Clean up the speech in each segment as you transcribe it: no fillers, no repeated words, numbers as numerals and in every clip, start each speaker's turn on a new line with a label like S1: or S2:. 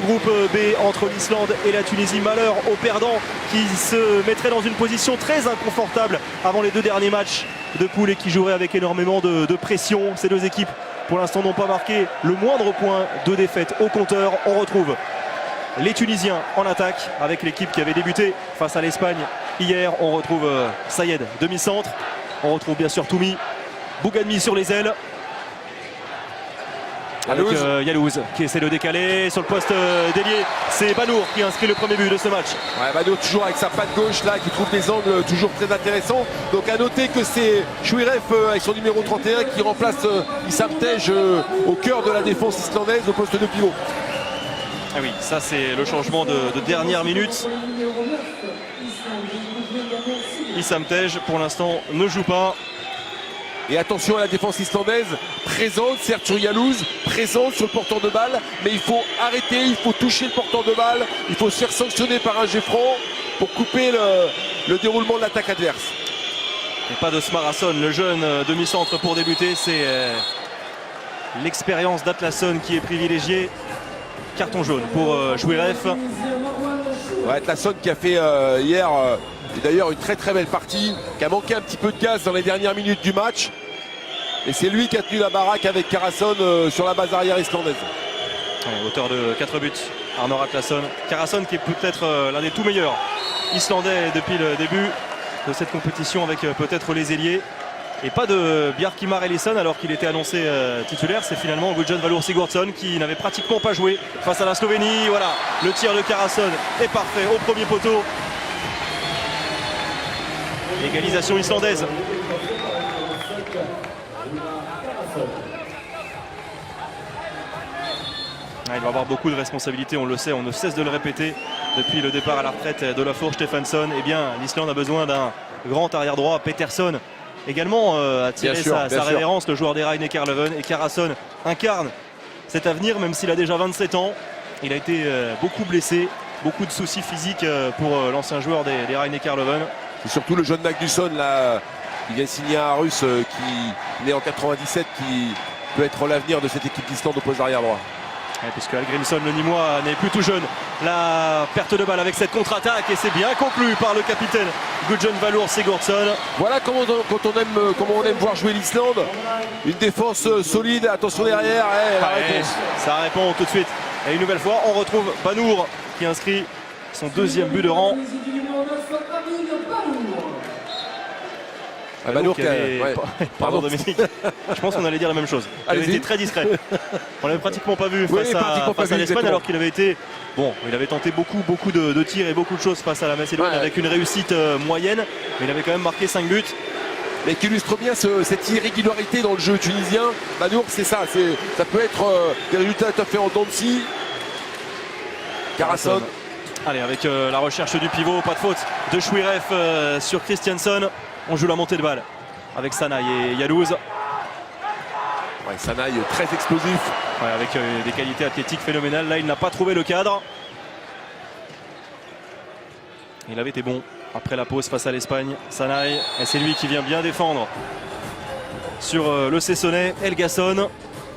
S1: groupe B entre l'Islande et la Tunisie. Malheur aux perdants qui se mettraient dans une position très inconfortable avant les deux derniers matchs de poule et qui joueraient avec énormément de pression. Ces deux équipes pour l'instant n'ont pas marqué le moindre point de défaite au compteur. On retrouve les Tunisiens en attaque avec l'équipe qui avait débuté face à l'Espagne hier. On retrouve Sayed, demi-centre. On retrouve bien sûr Toumi, Bougadmi sur les ailes. Avec Yalouz qui essaie de décaler sur le poste d'ailier. C'est Banour qui inscrit le premier but de ce match.
S2: Ouais, Banour toujours avec sa patte gauche là qui trouve des angles toujours très intéressants. Donc à noter que c'est Chouiref avec son numéro 31 qui remplace Issam Tej au cœur de la défense islandaise au poste de pivot.
S1: Ah oui, ça c'est le changement de dernière minute. Issam Tej pour l'instant ne joue pas.
S2: Et attention à la défense islandaise, présente certes sur Yalouz, présente sur le porteur de balle, mais il faut arrêter, il faut toucher le porteur de balle, il faut se faire sanctionner par un jet franc pour couper le déroulement de l'attaque adverse.
S1: Et pas de Smarason, le jeune demi-centre pour débuter, c'est l'expérience d'Atlasson qui est privilégiée. Carton jaune pour Chouiref.
S2: Ouais, Atlasson qui a fait hier d'ailleurs une très belle partie, qui a manqué un petit peu de gaz dans les dernières minutes du match. Et c'est lui qui a tenu la baraque avec Karason sur la base arrière islandaise.
S1: Ouais, auteur de 4 buts, Arnor Atlasson. Karason qui est peut-être l'un des tout meilleurs islandais depuis le début de cette compétition avec peut-être les ailiers. Et pas de Bjarkimar Elisson alors qu'il était annoncé titulaire. C'est finalement Gudjon Valur Sigurdsson qui n'avait pratiquement pas joué face à la Slovénie. Voilà, le tir de Karason est parfait au premier poteau. Égalisation islandaise. Il va avoir beaucoup de responsabilités, on le sait, on ne cesse de le répéter depuis le départ à la retraite d'Olafur Stefansson. Eh bien, l'Islande a besoin d'un grand arrière droit. Peterson également a tiré sa révérence, le joueur des Rhein-Neckar Leuven. Et Karason incarne cet avenir, même s'il a déjà 27 ans. Il a été beaucoup blessé, beaucoup de soucis physiques pour l'ancien joueur des Rhein-Neckar Leuven.
S2: C'est surtout le jeune Magnusson là, qui vient signer un Russe qui est né en 97, qui peut être l'avenir de cette équipe d'Islande au poste d'arrière droit.
S1: Ouais, puisque Algrimsson, le Nîmois, n'est plus tout jeune. La perte de balle avec cette contre-attaque et c'est bien conclu par le capitaine Gudjon Valur Sigurdsson.
S2: Voilà comment on aime voir jouer l'Islande. Une défense solide, attention derrière.
S1: Ça répond tout de suite. Et une nouvelle fois, on retrouve Banour qui inscrit son deuxième but de rang.
S2: Banour
S1: Pardon Dominique, je pense qu'on allait dire la même chose. Il avait été très discret. On l'avait pratiquement pas vu face à l'Espagne alors qu'il avait été... Bon, il avait tenté beaucoup de tirs et beaucoup de choses face à la Macédoine avec une réussite moyenne. Mais il avait quand même marqué 5 buts.
S2: Mais qui illustre bien cette irrégularité dans le jeu tunisien. Banour, c'est ça. Ça peut être des résultats tout à fait en dents de scie. Karason.
S1: Allez, avec la recherche du pivot, pas de faute de Chouiref sur Christiansen. On joue la montée de balle avec Sanaï et Yalouz.
S2: Ouais, Sanaï très explosif.
S1: Ouais, avec des qualités athlétiques phénoménales. Là, il n'a pas trouvé le cadre. Il avait été bon après la pause face à l'Espagne. Sanaï, et c'est lui qui vient bien défendre sur le Cessonais. Elgasson,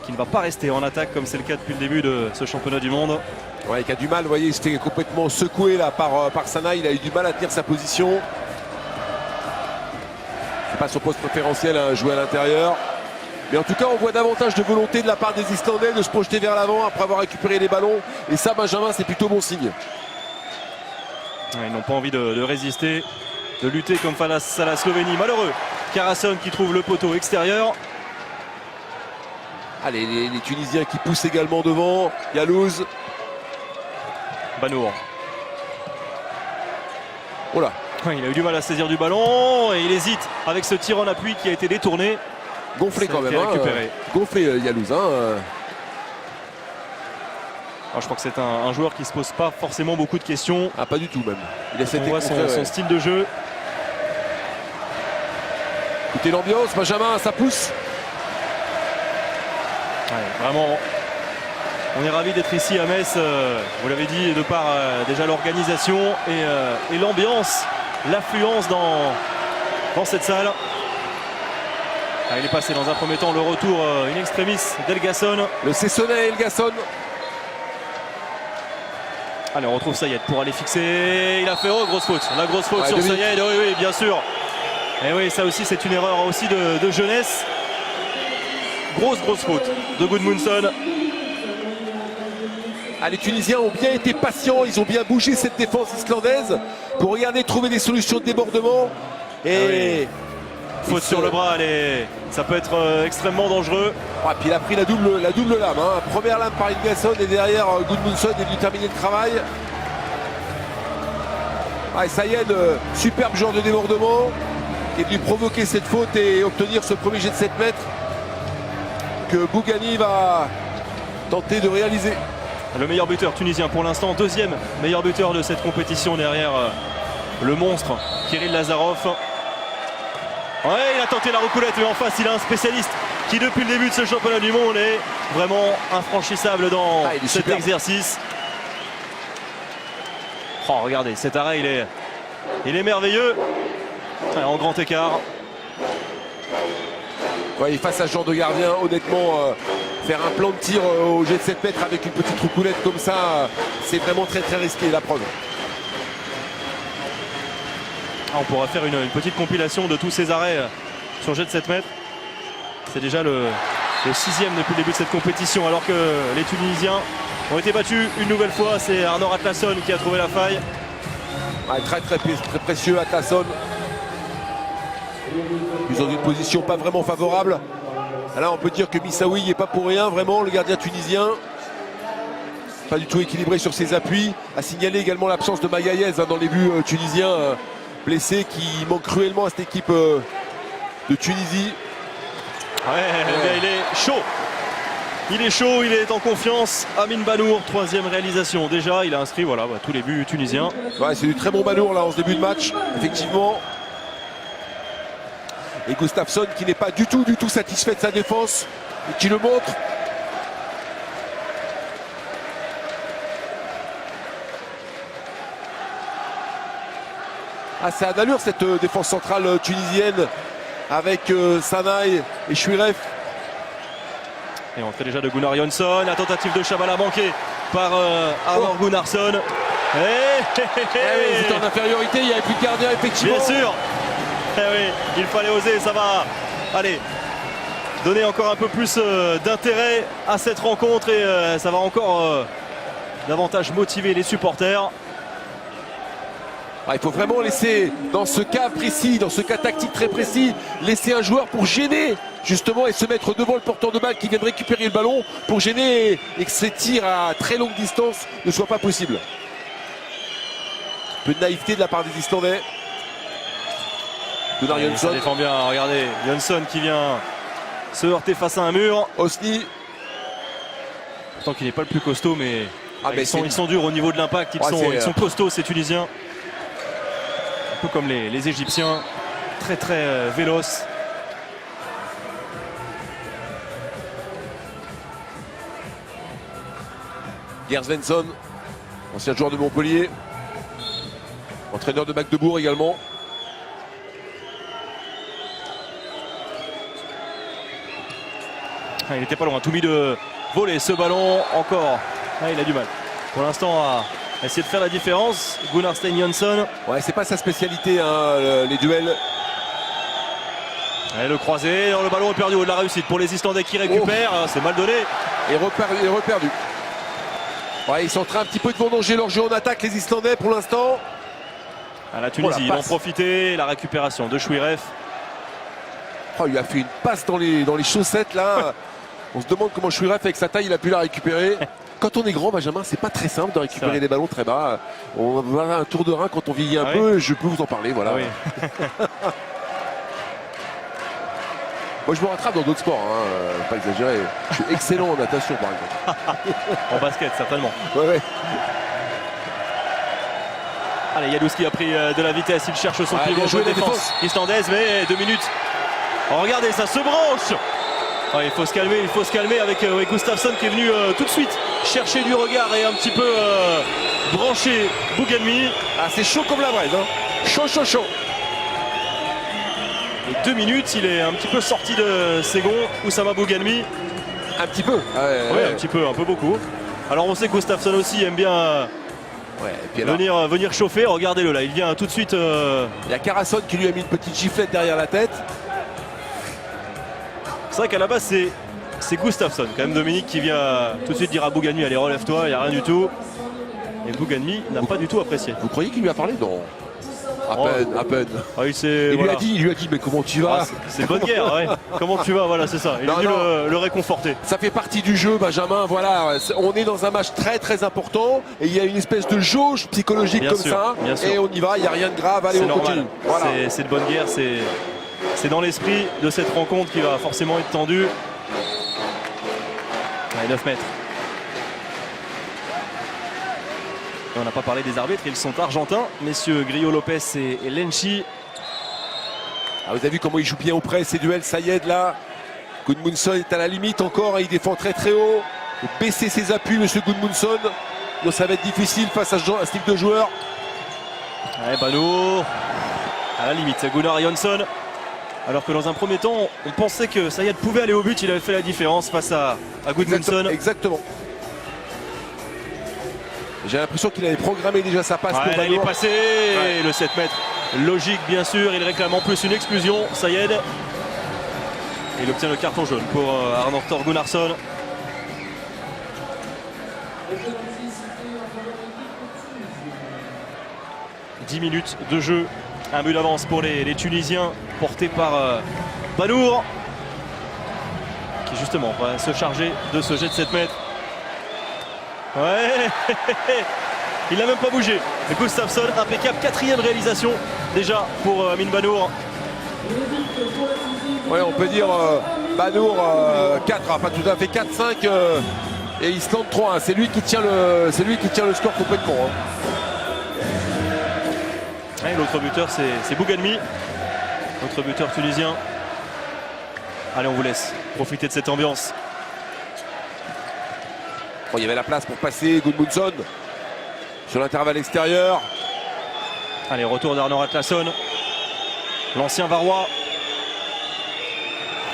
S1: qui ne va pas rester en attaque comme c'est le cas depuis le début de ce championnat du monde.
S2: Ouais, qui a du mal, vous voyez, il se fait complètement secouer là par Sanaï. Il a eu du mal à tenir sa position. C'est pas son poste préférentiel à jouer à l'intérieur. Mais en tout cas, on voit davantage de volonté de la part des Islandais de se projeter vers l'avant après avoir récupéré les ballons. Et ça, Benjamin, c'est plutôt bon signe.
S1: Ouais, ils n'ont pas envie de résister, de lutter comme face à la Slovénie. Malheureux. Karason qui trouve le poteau extérieur.
S2: Allez, les Tunisiens qui poussent également devant. Yalouz.
S1: Banour.
S2: Oh là.
S1: Il a eu du mal à saisir du ballon et il hésite avec ce tir en appui qui a été détourné.
S2: Gonflé quand même. Gonflé Yalouz. Alors,
S1: je crois que c'est un joueur qui ne se pose pas forcément beaucoup de questions.
S2: Ah, pas du tout même. Il a
S1: On voit son style de jeu.
S2: Écoutez l'ambiance, Benjamin, ça pousse.
S1: Ouais, vraiment, on est ravis d'être ici à Metz. Vous l'avez dit, de par déjà l'organisation et l'ambiance, l'affluence dans cette salle. Il est passé dans un premier temps le retour in extremis d'Elgasson.
S2: Le Cessonais Elgasson.
S1: Allez, on retrouve Sayed pour aller fixer. Il a fait grosse faute. La grosse faute
S2: Ouais,
S1: sur Sayed. Oui, oui, bien sûr. Et oui, ça aussi, c'est une erreur aussi de jeunesse. Grosse faute de Gudmundsson.
S2: Ah, les Tunisiens ont bien été patients, ils ont bien bougé cette défense islandaise pour regarder, trouver des solutions de débordement. Et
S1: faute sur le bras, ça peut être extrêmement dangereux.
S2: Ouais, puis il a pris la double lame. Hein. Première lame par Ingasson et derrière Gudmundsson est venu terminer le travail. Ah, et Sayed, superbe genre de débordement, qui est venu provoquer cette faute et obtenir ce premier jet de 7 mètres que Boughani va tenter de réaliser.
S1: Le meilleur buteur tunisien pour l'instant, deuxième meilleur buteur de cette compétition derrière le monstre Kiril Lazarov. Ouais, il a tenté la roucoulette, mais en face il a un spécialiste qui depuis le début de ce championnat du monde est vraiment infranchissable dans cet exercice. Oh, regardez, cet arrêt il est merveilleux. Ouais, en grand écart.
S2: Ouais, face à ce genre de gardien, honnêtement, faire un plan de tir au jet de 7 mètres avec une petite roucoulette comme ça, c'est vraiment très risqué, la preuve.
S1: Ah, on pourra faire une petite compilation de tous ces arrêts sur jet de 7 mètres. C'est déjà le 6e depuis le début de cette compétition, alors que les Tunisiens ont été battus une nouvelle fois. C'est Arnor Atlasson qui a trouvé la faille.
S2: Ouais, très précieux Atlasson. Ils ont une position pas vraiment favorable. Là, on peut dire que Missaoui n'est pas pour rien, vraiment, le gardien tunisien. Pas du tout équilibré sur ses appuis. A signalé également l'absence de Magaïez dans les buts tunisiens, blessé, qui manque cruellement à cette équipe de Tunisie.
S1: Ouais, il est chaud. Il est chaud, il est en confiance. Amin Banour, 3e réalisation. Déjà, il a inscrit tous les buts tunisiens.
S2: Ouais, c'est du très bon Banour là en ce début de match, effectivement. Et Gustafsson qui n'est pas du tout satisfait de sa défense et qui le montre. Ah, c'est à allure cette défense centrale tunisienne avec Sanaï et Chouiref.
S1: Et entrée déjà de Gunnar Jonsson. La tentative de Chabala manquée par Arnor Gunnarsson.
S2: Ils étaient en infériorité, il n'y avait plus de gardien effectivement.
S1: Bien sûr. Oui, il fallait oser, ça va donner encore un peu plus d'intérêt à cette rencontre et ça va encore davantage motiver les supporters.
S2: Ah, il faut vraiment laisser, dans ce cas précis, dans ce cas tactique très précis, laisser un joueur pour gêner justement et se mettre devant le porteur de balle qui vient de récupérer le ballon pour gêner et que ces tirs à très longue distance ne soient pas possibles. Un peu de naïveté de la part des Islandais.
S1: Ça défend bien, regardez, Jonsson qui vient se heurter face à un mur.
S2: Osni.
S1: Pourtant qu'il n'est pas le plus costaud, mais, ils sont durs au niveau de l'impact, ils sont costauds ces Tunisiens. Un peu comme les Égyptiens, très véloces.
S2: Gerd Svensson, ancien joueur de Montpellier, entraîneur de Magdebourg également.
S1: Il n'était pas loin, tout mis de voler ce ballon encore. Il a du mal pour l'instant à essayer de faire la différence. Gunnar Stein Jonsson.
S2: Ouais, c'est pas sa spécialité, hein, les duels.
S1: Et le croisé, le ballon est perdu, de la réussite pour les Islandais qui récupèrent. C'est mal donné.
S2: Et reperdu. Ouais, ils sont en train un petit peu de vendanger leur jeu en attaque, les Islandais pour l'instant.
S1: À la Tunisie, ils vont profiter. La récupération de Chouiref.
S2: Oh, il a fait une passe dans les chaussettes là. On se demande comment Chouiref avec sa taille il a pu la récupérer. Quand on est grand, Benjamin, c'est pas très simple de récupérer des ballons très bas. On va avoir un tour de rein quand on vieillit un peu. Je peux vous en parler, voilà. Moi je me rattrape dans d'autres sports, hein, pas exagérer. Je suis excellent en natation par exemple.
S1: En basket certainement.
S2: Ouais.
S1: Allez, Yadouski a pris de la vitesse, il cherche son pivot de défense islandaise, mais 2 minutes. Oh, regardez, ça se branche. Oh, il faut se calmer avec Gustafsson qui est venu tout de suite chercher du regard et un petit peu brancher Boughani.
S2: Ah, c'est chaud comme la braise, hein. Chaud.
S1: Et 2 minutes, il est un petit peu sorti de ses gonds, Oussama Boughani.
S2: Un petit peu.
S1: Un petit peu, un peu beaucoup. Alors on sait que Gustafsson aussi aime bien
S2: Ouais, et puis là,
S1: venir chauffer. Regardez-le là, il vient tout de suite.
S2: il y a Carasson qui lui a mis une petite giflette derrière la tête.
S1: C'est vrai qu'à la base c'est Gustafsson quand même, Dominique, qui vient tout de suite dire à Bouganmi allez, relève-toi, il n'y a rien du tout. Et Bouganmi n'a pas du tout apprécié.
S2: Vous croyez qu'il lui a parlé? Non. À peine.
S1: Ah,
S2: Il lui a dit mais comment tu vas?
S1: C'est bonne guerre, ouais. Comment tu vas? Voilà, c'est ça. Il est venu le réconforter.
S2: Ça fait partie du jeu, Benjamin. Voilà, on est dans un match très très important et il y a une espèce de jauge psychologique
S1: bien
S2: comme
S1: sûr,
S2: ça.
S1: bien sûr.
S2: Et on y va, il n'y a rien de grave. Allez, on
S1: normal.
S2: continue. Voilà.
S1: C'est de bonne guerre. C'est dans l'esprit de cette rencontre qui va forcément être tendue. Allez, 9 mètres. Et on n'a pas parlé des arbitres, ils sont argentins, messieurs Grillo Lopez et Lenchi.
S2: Ah, vous avez vu comment il joue bien auprès ces duels, Sayed là. Gudmundsson est à la limite encore, il défend très très haut. Il faut baisser ses appuis, monsieur Gudmundsson. Donc ça va être difficile face à ce type de joueur.
S1: Allez, Banour. À la limite, c'est Gunnar Jonsson. Alors que dans un premier temps, on pensait que Sayed pouvait aller au but, il avait fait la différence face à Gudmundsson.
S2: Exactement. J'ai l'impression qu'il avait programmé déjà sa passe.
S1: Ouais,
S2: pour
S1: il est
S2: Banour.
S1: passé, le 7 mètres. Logique, bien sûr, il réclame en plus une exclusion, Sayed. Il obtient le carton jaune pour Arnor Thor Gunnarsson. « 10 minutes de jeu, un but d'avance pour les Tunisiens, porté par Banour, qui justement va se charger de ce jet de 7 mètres. Ouais, il n'a même pas bougé. Gustafsson, impeccable, 4e réalisation déjà pour Amin Banour.
S2: Ouais, on peut dire Banour 4, pas tout à fait 4-5 et Islande 3. C'est lui qui tient le score complètement.
S1: Ouais, l'autre buteur c'est Bouganmi, notre buteur tunisien. Allez, on vous laisse profiter de cette ambiance.
S2: Bon, il y avait la place pour passer Gudmundsson sur l'intervalle extérieur.
S1: Allez, retour d'Arnor Atlason, l'ancien Varois.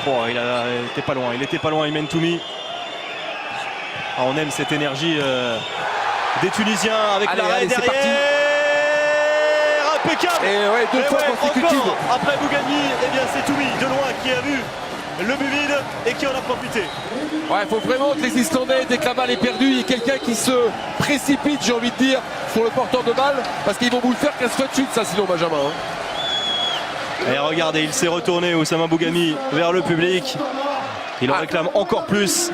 S1: Oh, il était pas loin, Imen Toumi. Ah, on aime cette énergie des Tunisiens avec l'arrêt derrière. Impeccable.
S2: Et ouais, deux fois consécutives.
S1: Après Bouganmi, eh bien c'est Toumi de loin qui a vu le but vide et qui en a profité.
S2: Ouais, il faut vraiment que les Islandais, dès que la balle est perdue, il y ait quelqu'un qui se précipite, j'ai envie de dire, sur le porteur de balle, parce qu'ils vont vous le faire 15 fois de suite, ça, sinon, Benjamin.
S1: Et regardez, il s'est retourné, Oussama Bouganmi, vers le public. Il en réclame encore plus.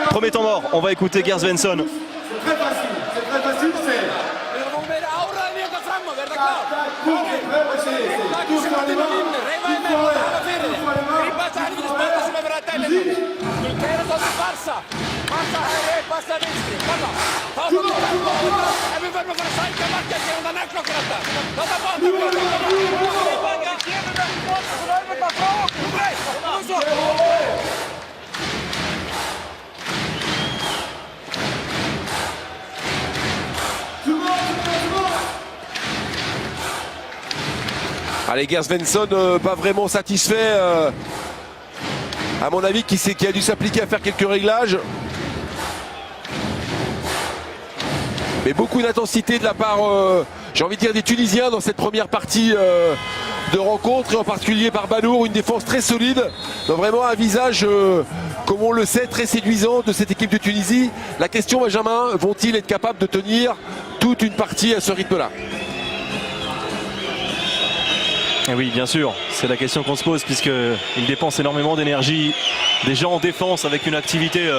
S1: Premier temps mort, on va écouter Gert Svensson.
S3: C'est très facile, c'est...
S2: Allez, Gert Svensson, pas vraiment satisfait. À mon avis, qui a dû s'appliquer à faire quelques réglages. Mais beaucoup d'intensité de la part, j'ai envie de dire, des Tunisiens dans cette première partie de rencontre, et en particulier par Banour, une défense très solide. Donc vraiment un visage, comme on le sait, très séduisant de cette équipe de Tunisie. La question, Benjamin, vont-ils être capables de tenir toute une partie à ce rythme-là?
S1: Et oui, bien sûr, c'est la question qu'on se pose, puisqu'il dépense énormément d'énergie, déjà en défense avec une activité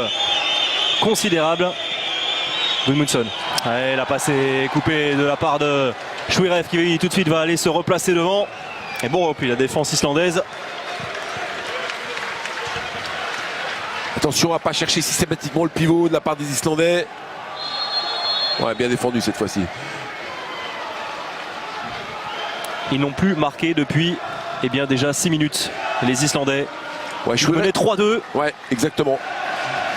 S1: considérable. Gudmundsson, ouais, la passe est coupée de la part de Chouirev qui tout de suite va aller se replacer devant. Et bon, puis la défense islandaise.
S2: Attention à ne pas chercher systématiquement le pivot de la part des Islandais. Ouais, bien défendu cette fois-ci.
S1: Ils n'ont plus marqué depuis déjà 6 minutes. Les Islandais.
S2: Ouais,
S1: Ils menaient 3-2.
S2: Ouais, exactement.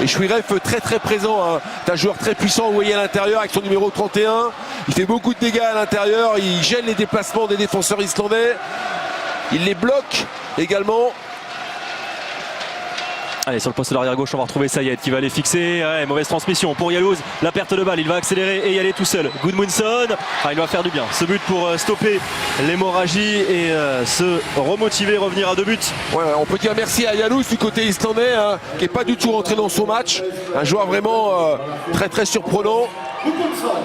S2: Et Chouirev très très présent. Hein. C'est un joueur très puissant, vous voyez à l'intérieur avec son numéro 31. Il fait beaucoup de dégâts à l'intérieur. Il gêne les déplacements des défenseurs islandais. Il les bloque également.
S1: Allez, sur le poste de l'arrière gauche, on va retrouver Sayed qui va aller fixer. Ouais, mauvaise transmission pour Yalouz. La perte de balle, il va accélérer et y aller tout seul. Gudmundsson, il va faire du bien. Ce but pour stopper l'hémorragie et se remotiver, revenir à 2 buts.
S2: Ouais, on peut dire merci à Yalouz du côté islandais, hein, qui n'est pas du tout rentré dans son match. Un joueur vraiment très très surprenant.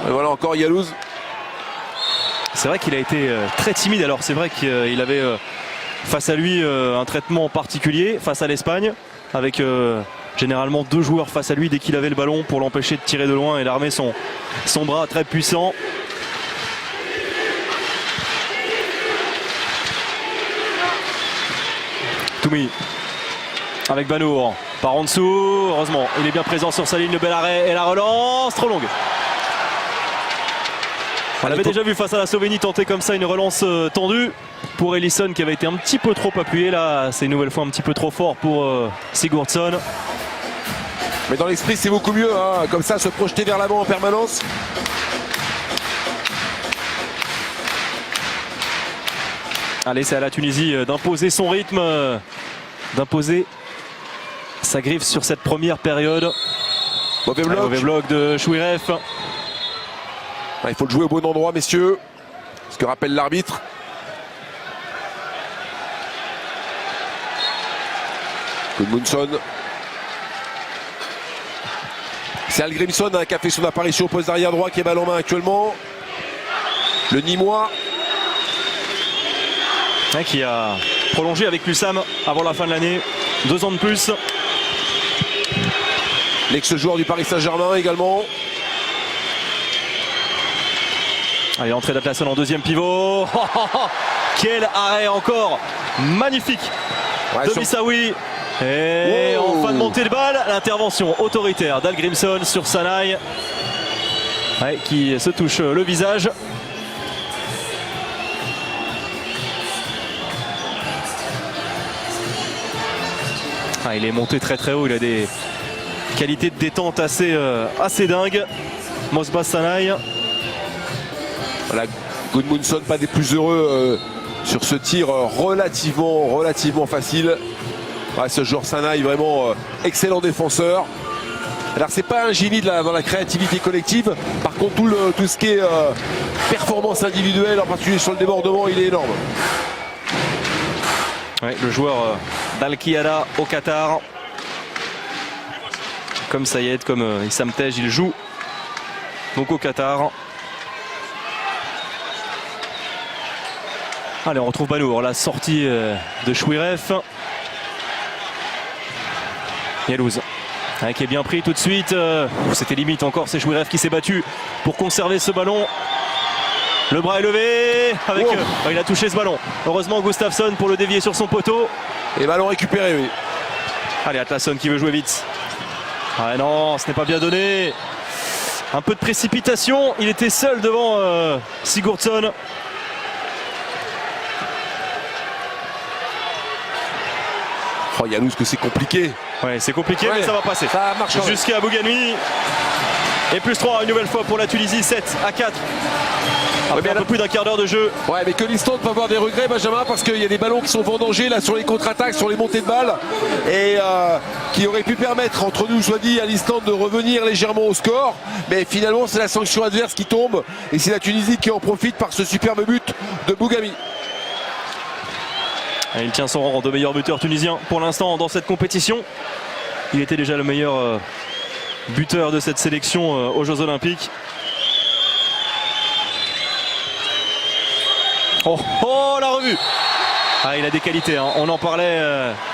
S2: Et voilà encore Yalouz.
S1: C'est vrai qu'il a été très timide. Alors c'est vrai qu'il avait face à lui un traitement particulier face à l'Espagne, avec généralement 2 joueurs face à lui dès qu'il avait le ballon pour l'empêcher de tirer de loin et d'armer son bras très puissant. Toumi avec Banour par en dessous. Heureusement, il est bien présent sur sa ligne. Le bel arrêt et la relance trop longue. On l'avait déjà vu face à la Slovénie tenter comme ça une relance tendue pour Elisson qui avait été un petit peu trop appuyé. Là, c'est une nouvelle fois un petit peu trop fort pour Sigurdsson.
S2: Mais dans l'esprit, c'est beaucoup mieux, hein, comme ça, se projeter vers l'avant en permanence.
S1: Allez, c'est à la Tunisie d'imposer son rythme, d'imposer sa griffe sur cette première période.
S2: Mauvais bloc.
S1: Mauvais bloc de Chouiref.
S2: Il faut le jouer au bon endroit, messieurs. Ce que rappelle l'arbitre. Gudmundsson. C'est Hallgrímsson qui a fait son apparition au poste d'arrière droit qui est balle en main actuellement. Le Nîmois.
S1: Qui a prolongé avec l'USAM avant la fin de l'année. 2 ans de plus.
S2: L'ex-joueur du Paris Saint-Germain également.
S1: Allez, l'entrée d'Atlasson en deuxième pivot. Quel arrêt encore magnifique de Missaoui. Et en fin de montée de balle, l'intervention autoritaire d'Hallgrímsson sur Sanaï, qui se touche le visage. Il est monté très très haut, il a des qualités de détente assez dingues. Mosbas Sanaï.
S2: Voilà, Gudmundsson pas des plus heureux sur ce tir relativement facile. Ouais, ce joueur Sanaï vraiment excellent défenseur. Alors c'est pas un génie dans la créativité collective. Par contre tout ce qui est performance individuelle, en particulier sur le débordement, il est énorme.
S1: Ouais, le joueur d'Al-Qiyada au Qatar. Comme Sayed, comme Issam Tej, il joue donc au Qatar. Allez, on retrouve Banour, la sortie de Chouiref. Yalouz, qui est bien pris tout de suite. C'était limite encore, c'est Chouiref qui s'est battu pour conserver ce ballon. Le bras est levé. Il a touché ce ballon. Heureusement Gustafsson pour le dévier sur son poteau.
S2: Et ballon récupéré, oui.
S1: Allez, Atlasson qui veut jouer vite. Ah non, ce n'est pas bien donné. Un peu de précipitation. Il était seul devant Sigurdsson.
S2: Oh, Yalouz, que c'est compliqué.
S1: Ouais, c'est compliqué, mais ça va passer.
S2: Ça marche
S1: jusqu'à Bouganoui. Et plus 3 une nouvelle fois pour la Tunisie, 7-4. Après un peu plus d'un quart d'heure de jeu.
S2: Ouais, mais que l'Islande peut avoir des regrets, Benjamin, parce qu'il y a des ballons qui sont vendangés là sur les contre-attaques, sur les montées de balles, et qui auraient pu permettre, entre nous soit dit, à l'Islande de revenir légèrement au score. Mais finalement, c'est la sanction adverse qui tombe, et c'est la Tunisie qui en profite par ce superbe but de Bougami.
S1: Il tient son rang de meilleur buteur tunisien pour l'instant dans cette compétition. Il était déjà le meilleur buteur de cette sélection aux Jeux Olympiques. Oh, la revue. Il a des qualités, hein. On en parlait,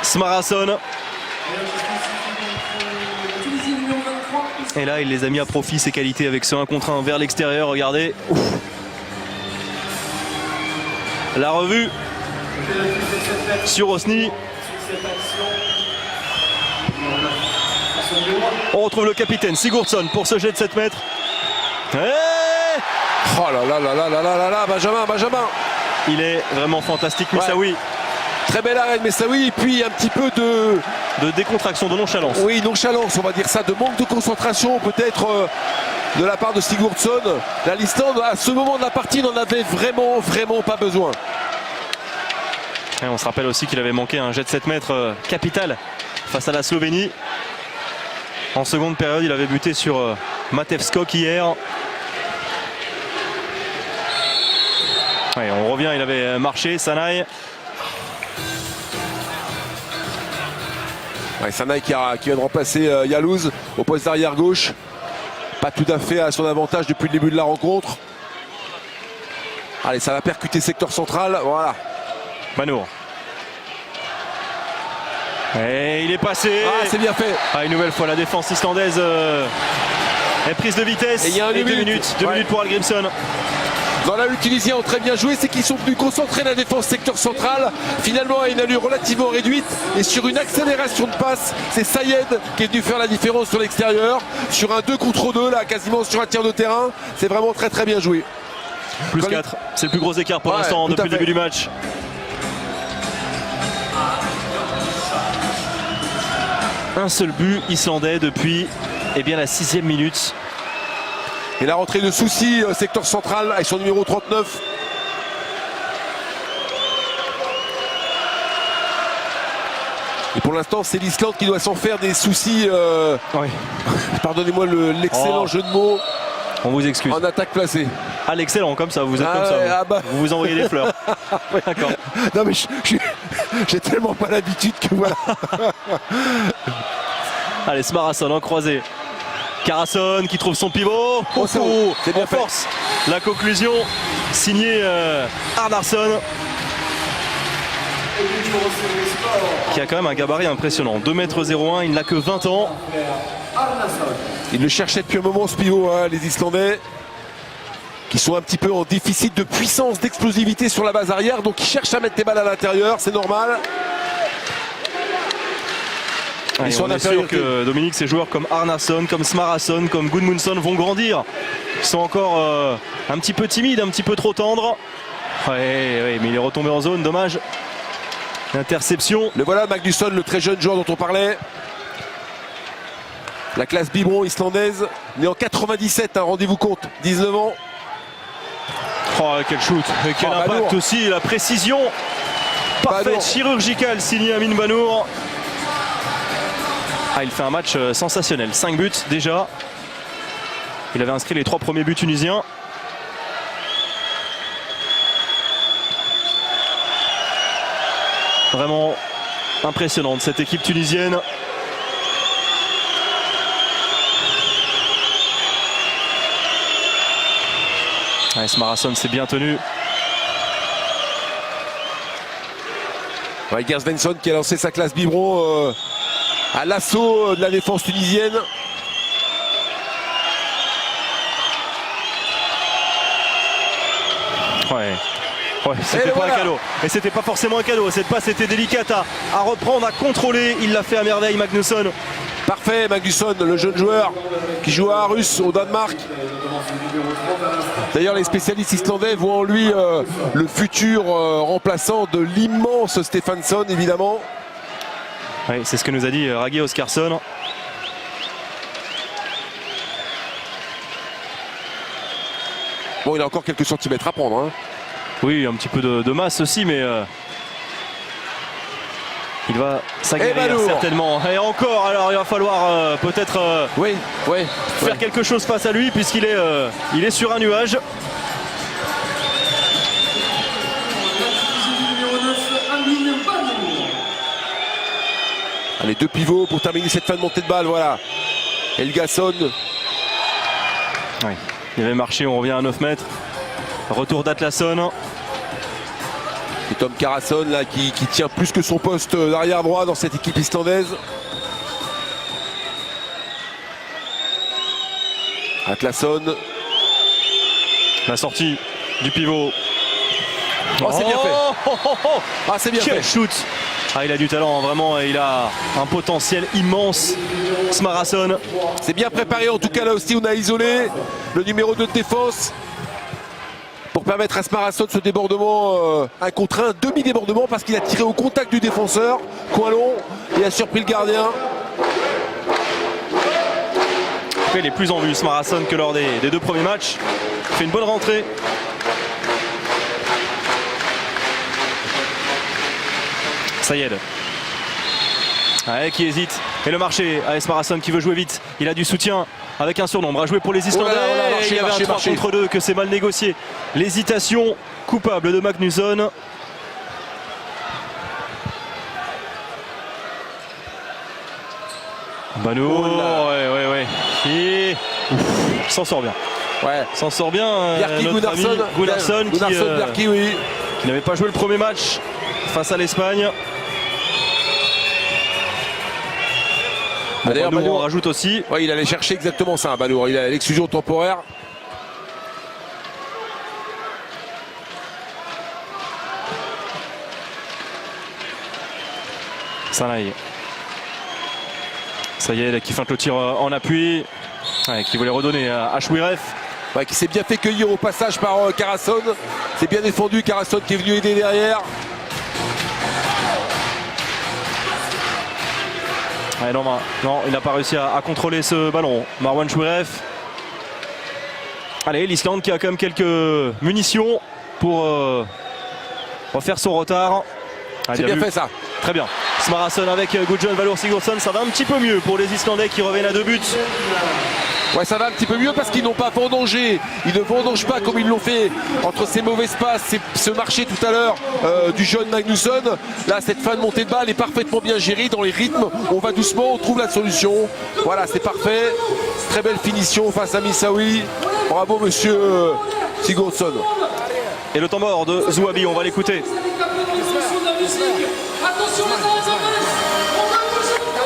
S1: Smarasson. Et là, il les a mis à profit, ses qualités, avec ce 1 contre 1 vers l'extérieur. Regardez. Ouf. La revue sur Osni. On retrouve le capitaine Sigurdsson pour ce jet de 7 mètres.
S2: Oh là là là là là là là, Benjamin.
S1: Il est vraiment fantastique, Missaoui.
S2: Ouais. Très belle arène, Missaoui, et puis un petit peu
S1: de décontraction, de nonchalance.
S2: Oui, nonchalance, on va dire ça, de manque de concentration peut-être de la part de Sigurdsson. La l'Islande, à ce moment de la partie, n'en avait vraiment pas besoin.
S1: Et on se rappelle aussi qu'il avait manqué un jet de 7 mètres capital face à la Slovénie. En seconde période, il avait buté sur Matej Skok hier. Ouais, on revient, il avait marché, Sanaï.
S2: Ouais, Sanaï qui vient de remplacer Yalouz au poste d'arrière gauche. Pas tout à fait à son avantage depuis le début de la rencontre. Allez, ça va percuter secteur central, voilà.
S1: Manour. Et il est passé.
S2: Ah, c'est bien fait.
S1: Ah, une nouvelle fois, la défense islandaise est prise de vitesse.
S2: Et il y a un
S1: 2 minutes. 2 minutes pour Hallgrímsson.
S2: Voilà, les Tunisiens ont très bien joué, c'est qu'ils sont venus concentrer la défense secteur central, finalement à une allure relativement réduite, et sur une accélération de passe, c'est Sayed qui est venu faire la différence sur l'extérieur, sur un 2 contre 2, là, quasiment sur un tir de terrain, c'est vraiment très très bien joué.
S1: Plus 4, c'est le plus gros écart pour l'instant depuis le début du match. Un seul but islandais depuis la 6e minute.
S2: Et la rentrée de Soucy, secteur central, avec son numéro 39. Et pour l'instant, c'est l'Islande qui doit s'en faire des soucis.
S1: Oui.
S2: Pardonnez-moi l'excellent jeu de mots.
S1: On vous excuse.
S2: En attaque placée.
S1: Ah, l'excellent, comme ça, vous êtes comme ça. Vous vous envoyez des fleurs.
S2: Ouais.
S1: D'accord.
S2: Non, mais j'ai tellement pas l'habitude que voilà.
S1: Allez, Smarason en croisé. Carasson qui trouve son pivot.
S2: C'est bien fait.
S1: Force. La conclusion signée Arnarsson, qui a quand même un gabarit impressionnant. 2,01 m, il n'a que 20 ans.
S2: Il le cherchait depuis un moment ce pivot, hein, les Islandais, qui sont un petit peu en déficit de puissance, d'explosivité sur la base arrière. Donc ils cherchent à mettre des balles à l'intérieur, c'est normal.
S1: Ils sont sûr que Dominique, ces joueurs comme Arnarsson, comme Smarason, comme Gudmundsson vont grandir. Ils sont encore un petit peu timides, un petit peu trop tendres. Ouais, mais il est retombé en zone, dommage. Interception.
S2: Le voilà, Magnusson, le très jeune joueur dont on parlait. La classe biberon islandaise, né en 97, hein, rendez-vous compte, 19 ans.
S1: Oh, quel shoot, et quel impact
S2: Banour.
S1: aussi, la précision parfaite,
S2: Banour.
S1: chirurgicale, signé Amin Banour. Ah, il fait un match sensationnel, 5 buts déjà. Il avait inscrit les 3 premiers buts tunisiens. Vraiment impressionnante cette équipe tunisienne. Ouais, Smarason s'est bien tenu.
S2: Ouais, Gers Svensson qui a lancé sa classe biberon à l'assaut de la défense tunisienne.
S1: Ouais, c'était pas un cadeau. Et c'était pas forcément un cadeau. Cette passe était délicate à reprendre, à contrôler. Il l'a fait à merveille, Magnusson.
S2: Parfait, Magnusson, le jeune joueur qui joue à Aarhus au Danemark. D'ailleurs, les spécialistes islandais voient en lui le futur remplaçant de l'immense Stefansson, évidemment.
S1: Oui, c'est ce que nous a dit Raggi Oscarsson.
S2: Bon, il a encore quelques centimètres à prendre. Hein.
S1: Oui, un petit peu de masse aussi, mais il va s'aguerrir certainement. Et encore, alors il va falloir peut-être faire quelque chose face à lui, puisqu'il est sur un nuage.
S2: Allez, 2 pivots pour terminer cette fin de montée de balle, voilà. Helgason.
S1: Oui, il avait marché, on revient à 9 mètres. Retour d'Atlasson.
S2: Et Tom Carasson là qui tient plus que son poste d'arrière droit dans cette équipe islandaise. Atlasson.
S1: La sortie du pivot.
S2: Oh, c'est bien fait. Ah, c'est bien fait.
S1: Quel shoot. Ah, il a du talent, vraiment, il a un potentiel immense, Smarason.
S2: C'est bien préparé, en tout cas là aussi on a isolé le numéro 2 de défense pour permettre à Smarason ce débordement, un contre un, demi-débordement parce qu'il a tiré au contact du défenseur, coin long, et a surpris le gardien.
S1: Il est plus en vue, Smarason, que lors des 2 premiers matchs. Il fait une bonne rentrée. Sayed. Ouais, qui hésite. Et le marché à Esmarason qui veut jouer vite. Il a du soutien avec un surnombre à jouer pour les Islandais. Il y avait un 3 contre 2 que c'est mal négocié. L'hésitation coupable de Magnusson. Banour, ouais. Et s'en sort bien.
S2: Ouais.
S1: S'en sort bien.
S2: Bjarki
S1: Gunnarsson
S2: Bjarki, oui.
S1: qui n'avait pas joué le premier match face à l'Espagne. D'ailleurs, Banour rajoute aussi.
S2: Ouais, il allait chercher exactement ça, Banour. Il a l'exclusion temporaire.
S1: Sanaï. Sayed qui feinte le tir en appui. Ouais, qui voulait redonner à Chouiref.
S2: Ouais, qui s'est bien fait cueillir au passage par Carasson. C'est bien défendu, Carasson qui est venu aider derrière.
S1: Ouais, non, il n'a pas réussi à contrôler ce ballon. Marwan Chouiref. Allez, l'Islande qui a quand même quelques munitions pour refaire son retard.
S2: Ah, c'est bien fait ça.
S1: Très bien. Smarason avec Gudjon Valur Sigurdsson, ça va un petit peu mieux pour les Islandais qui reviennent à 2 buts.
S2: Ouais, ça va un petit peu mieux parce qu'ils n'ont pas vendangé. Ils ne vendangent pas comme ils l'ont fait entre ces mauvaises passes, ce marché tout à l'heure du jeune Magnusson. Là, cette fin de montée de balle est parfaitement bien gérée dans les rythmes. On va doucement, on trouve la solution. Voilà, c'est parfait. Très belle finition face à Missaoui. Bravo, monsieur Sigurdsson.
S1: Et le temps mort de Zouabi, on va l'écouter.
S4: Attention les arrêts, on va bouger le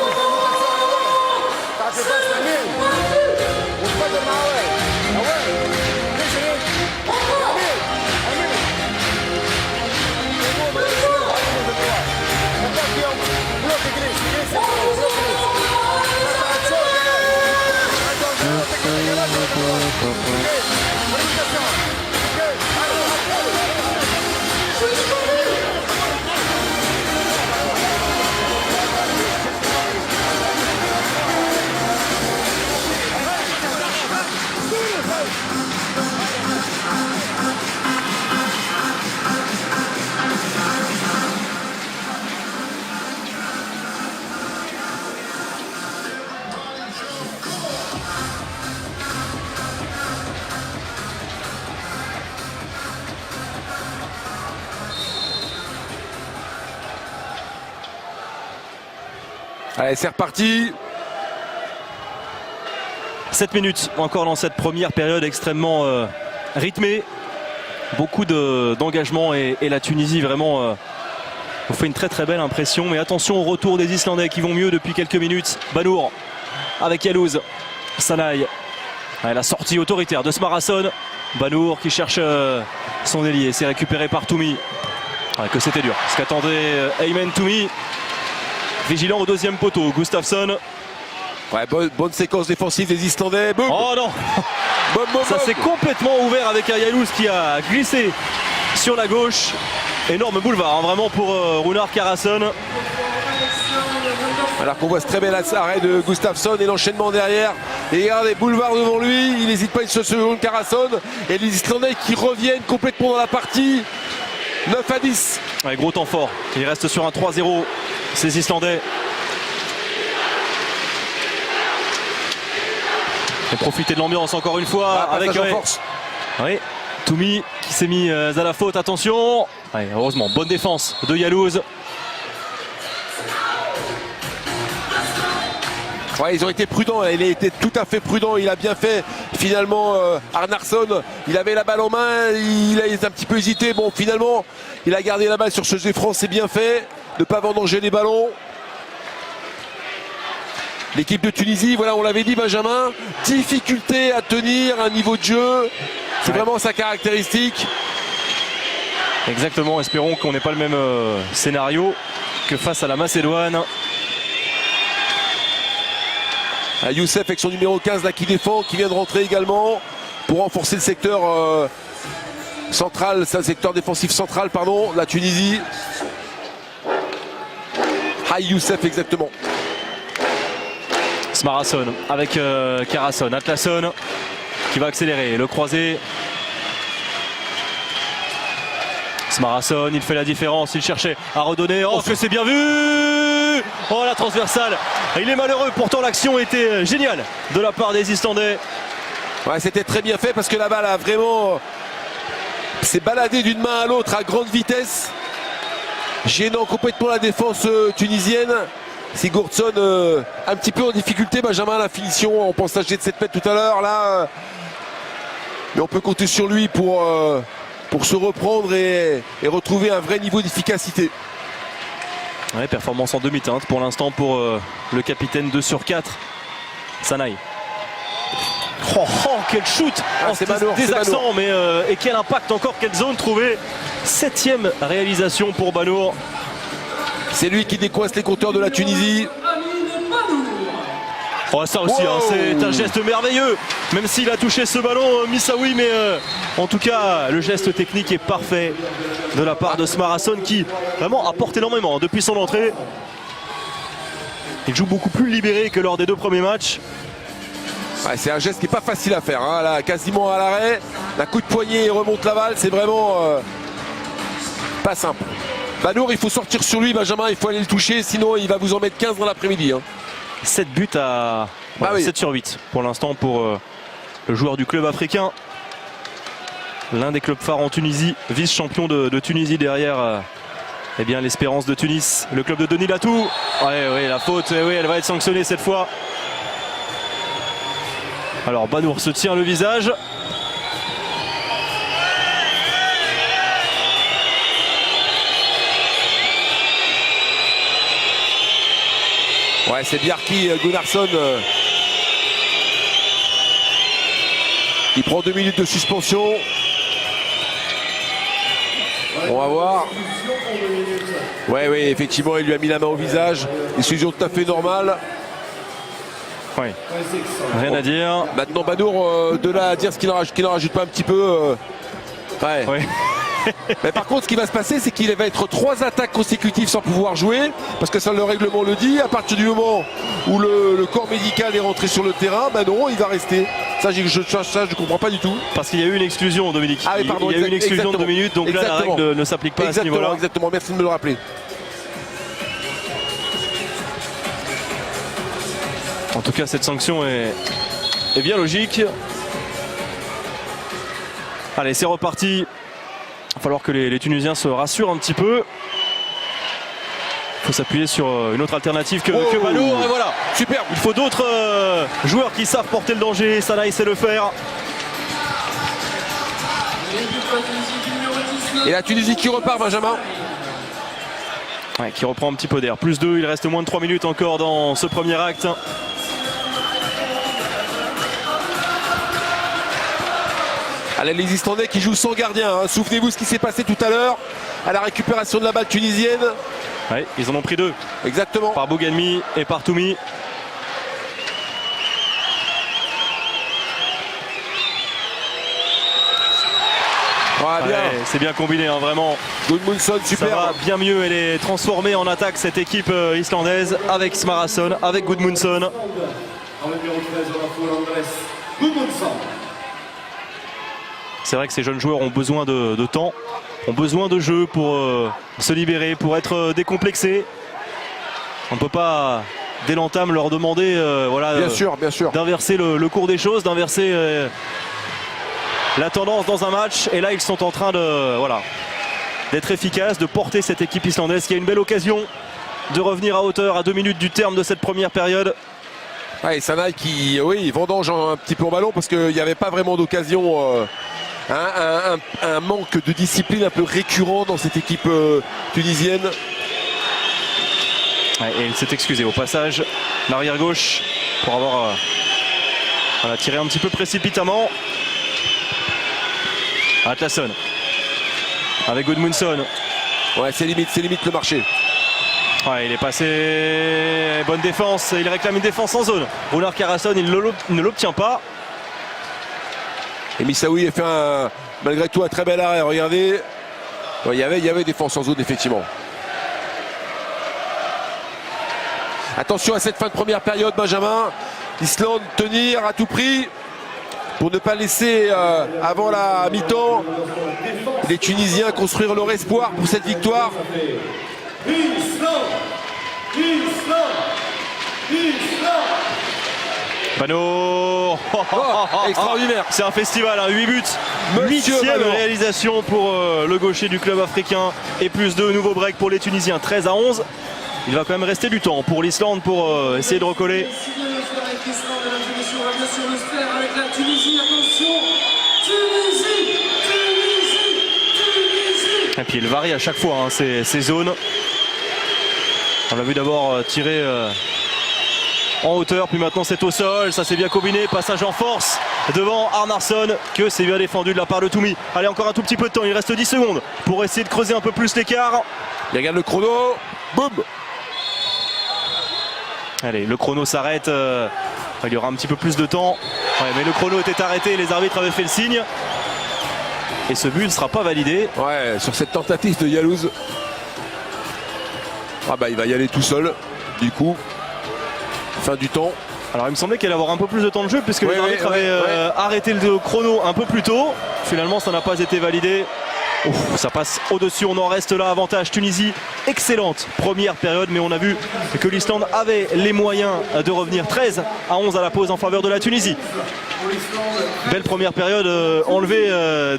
S2: Allez, c'est reparti.
S1: 7 minutes encore dans cette première période extrêmement rythmée. Beaucoup d'engagement et la Tunisie vraiment nous fait une très très belle impression. Mais attention au retour des Islandais qui vont mieux depuis quelques minutes. Banour avec Yalouz. Sanaï. La sortie autoritaire de Smarason. Banour qui cherche son ailier. C'est récupéré par Toumi. Que c'était dur. Ce qu'attendait Aymen Toumi. Vigilant au deuxième poteau. Gustafsson.
S2: Ouais, bonne séquence défensive des Islandais. Boum.
S1: Oh non. Ça s'est complètement ouvert avec Yalouz qui a glissé sur la gauche. Énorme boulevard vraiment pour Runar Carasson.
S2: Alors qu'on voit ce très bel arrêt de Gustafsson et l'enchaînement derrière. Et regardez, boulevard devant lui, il n'hésite pas une seconde, Carasson. Et les Islandais qui reviennent complètement dans la partie. 9-10.
S1: Ouais, gros temps fort. Il reste sur un 3-0. Ces Islandais. Et profiter de l'ambiance encore une fois avec
S2: force.
S1: Oui, Toumi qui s'est mis à la faute. Attention. Ouais, heureusement, bonne défense de Yalouz.
S2: Ouais, ils ont été prudents, il a été tout à fait prudent, il a bien fait finalement Arnarsson, il avait la balle en main, il a un petit peu hésité, bon finalement il a gardé la balle sur ce Géfran, c'est bien fait, de ne pas vendanger les ballons. L'équipe de Tunisie, voilà on l'avait dit Benjamin, difficulté à tenir un niveau de jeu, c'est vraiment sa caractéristique.
S1: Exactement, espérons qu'on n'ait pas le même scénario que face à la Macédoine.
S2: Youssef avec son numéro 15 là qui défend, qui vient de rentrer également pour renforcer le secteur central, c'est un secteur défensif central, pardon, la Tunisie. Youssef exactement.
S1: Smarason avec Carasson, Atlasson qui va accélérer, le croisé. Smarason, il fait la différence, il cherchait à redonner. Oh, que c'est bien vu! Oh, la transversale. Il est malheureux, pourtant l'action était géniale de la part des Islandais.
S2: Ouais, c'était très bien fait parce que la balle a vraiment s'est baladée d'une main à l'autre à grande vitesse, gênant complètement la défense tunisienne. Sigurdsson un petit peu en difficulté, Benjamin, à la finition. On pense à jet de 7 mètres tout à l'heure là, mais on peut compter sur lui pour se reprendre et retrouver un vrai niveau d'efficacité.
S1: Ouais, performance en demi-teinte pour l'instant pour le capitaine 2 sur 4, Sanaï. Oh, quel shoot!
S2: C'est Banour,
S1: des accents, mais et quel impact encore, quelle zone trouvée. 7e réalisation pour Banour.
S2: C'est lui qui décoince les compteurs de la Tunisie.
S1: Oh, ça aussi,
S2: wow.
S1: C'est un geste merveilleux, même s'il a touché ce ballon, Missaoui, mais en tout cas, le geste technique est parfait de la part de Smarason qui vraiment apporte énormément depuis son entrée. Il joue beaucoup plus libéré que lors des 2 premiers matchs.
S2: Ouais, c'est un geste qui n'est pas facile à faire, hein, là, quasiment à l'arrêt. Un coup de poignet et remonte la balle, c'est vraiment pas simple. Banour, il faut sortir sur lui, Benjamin, il faut aller le toucher, sinon il va vous en mettre 15 dans l'après-midi. Hein.
S1: 7 buts à 7 sur 8 pour l'instant pour le joueur du club africain. L'un des clubs phares en Tunisie, vice-champion de Tunisie derrière eh bien l'Espérance de Tunis, le club de Denis Latou. Ouais, la faute, elle va être sanctionnée cette fois. Alors Banour se tient le visage.
S2: Ouais, c'est Bjarki Gunnarsson. Il prend 2 minutes de suspension. On va voir. Ouais, effectivement, il lui a mis la main au visage. Décision tout à fait normale.
S1: Oui. Rien à dire.
S2: Maintenant Banour, de là à dire ce qu'il n'en rajoute pas un petit peu. Ouais.
S1: Oui.
S2: Mais par contre, ce qui va se passer, c'est qu'il va être 3 attaques consécutives sans pouvoir jouer, parce que ça, le règlement le dit. À partir du moment où le corps médical est rentré sur le terrain, ben non, il va rester. Ça, je ne comprends pas du tout.
S1: Parce qu'il y a eu une exclusion, Dominique.
S2: Ah oui, pardon,
S1: il y a eu une exclusion de 2 minutes, donc là, la règle ne s'applique pas à ce niveau-là.
S2: Exactement, merci de me le rappeler.
S1: En tout cas, cette sanction est bien logique. Allez, c'est reparti. Il va falloir que les Tunisiens se rassurent un petit peu. Il faut s'appuyer sur une autre alternative que Banour. Et voilà,
S2: super.
S1: Il faut d'autres joueurs qui savent porter le danger. Sanaï sait le faire.
S2: Et la Tunisie qui repart, Benjamin.
S1: Ouais, qui reprend un petit peu d'air. Plus 2, il reste moins de 3 minutes encore dans ce premier acte.
S2: Allez, les Islandais qui jouent sans gardien. Hein. Souvenez-vous ce qui s'est passé tout à l'heure à la récupération de la balle tunisienne.
S1: Ouais, ils en ont pris 2.
S2: Exactement.
S1: Par Bouganmi et par Toumi.
S2: Ouais,
S1: c'est bien combiné, hein, vraiment.
S2: Gudmundsson, super.
S1: Ça va bien mieux, elle est transformée en attaque cette équipe islandaise avec Smarason, avec Gudmundsson. C'est vrai que ces jeunes joueurs ont besoin de temps, ont besoin de jeu pour se libérer, pour être décomplexés. On ne peut pas, dès l'entame, leur demander
S2: bien sûr.
S1: d'inverser le cours des choses, d'inverser la tendance dans un match. Et là, ils sont en train d'être efficaces, de porter cette équipe islandaise qui a une belle occasion de revenir à hauteur à 2 minutes du terme de cette première période.
S2: Ouais, Sanaï qui vendange un petit peu en ballon parce qu'il n'y avait pas vraiment d'occasion. Un manque de discipline un peu récurrent dans cette équipe tunisienne.
S1: Ouais, et il s'est excusé au passage, l'arrière gauche, pour avoir tiré un petit peu précipitamment. Atlasson avec Gudmundsson.
S2: Ouais, c'est limite le marché.
S1: Ouais, il est passé. Bonne défense, il réclame une défense en zone. Runar Karason, il ne l'obtient pas.
S2: Et Missaoui a fait malgré tout un très bel arrêt. Regardez, il y avait défense en zone effectivement. Attention à cette fin de première période, Benjamin. L'Islande tenir à tout prix. pour ne pas laisser avant la mi-temps les Tunisiens construire leur espoir pour cette victoire.
S1: Bano,
S2: extraordinaire.
S1: C'est un festival, hein, 8 buts,
S2: Monsieur
S1: 8e
S2: Bano.
S1: réalisation pour le gaucher du club africain et plus de nouveaux breaks pour les Tunisiens, 13-11. Il va quand même rester du temps pour l'Islande pour essayer de recoller. Et puis il varie à chaque fois hein, ces zones. On l'a vu d'abord tirer en hauteur, puis maintenant c'est au sol, ça s'est bien combiné, passage en force devant Arnarsson, que c'est bien défendu de la part de Toumi. Allez, encore un tout petit peu de temps, il reste 10 secondes pour essayer de creuser un peu plus l'écart.
S2: Il regarde le chrono, boum.
S1: Allez, le chrono s'arrête, il y aura un petit peu plus de temps. Ouais, mais le chrono était arrêté, les arbitres avaient fait le signe. Et ce but ne sera pas validé.
S2: Ouais, sur cette tentative de Yalouz. Ah bah il va y aller tout seul, du coup. Fin du temps.
S1: Alors il me semblait qu'il allait avoir un peu plus de temps de jeu puisque les arbitres avaient arrêté le chrono un peu plus tôt. Finalement ça n'a pas été validé. Ouf, ça passe au-dessus, on en reste là, avantage Tunisie, excellente première période, mais on a vu que l'Islande avait les moyens de revenir 13-11 à la pause en faveur de la Tunisie. Belle première période enlevée,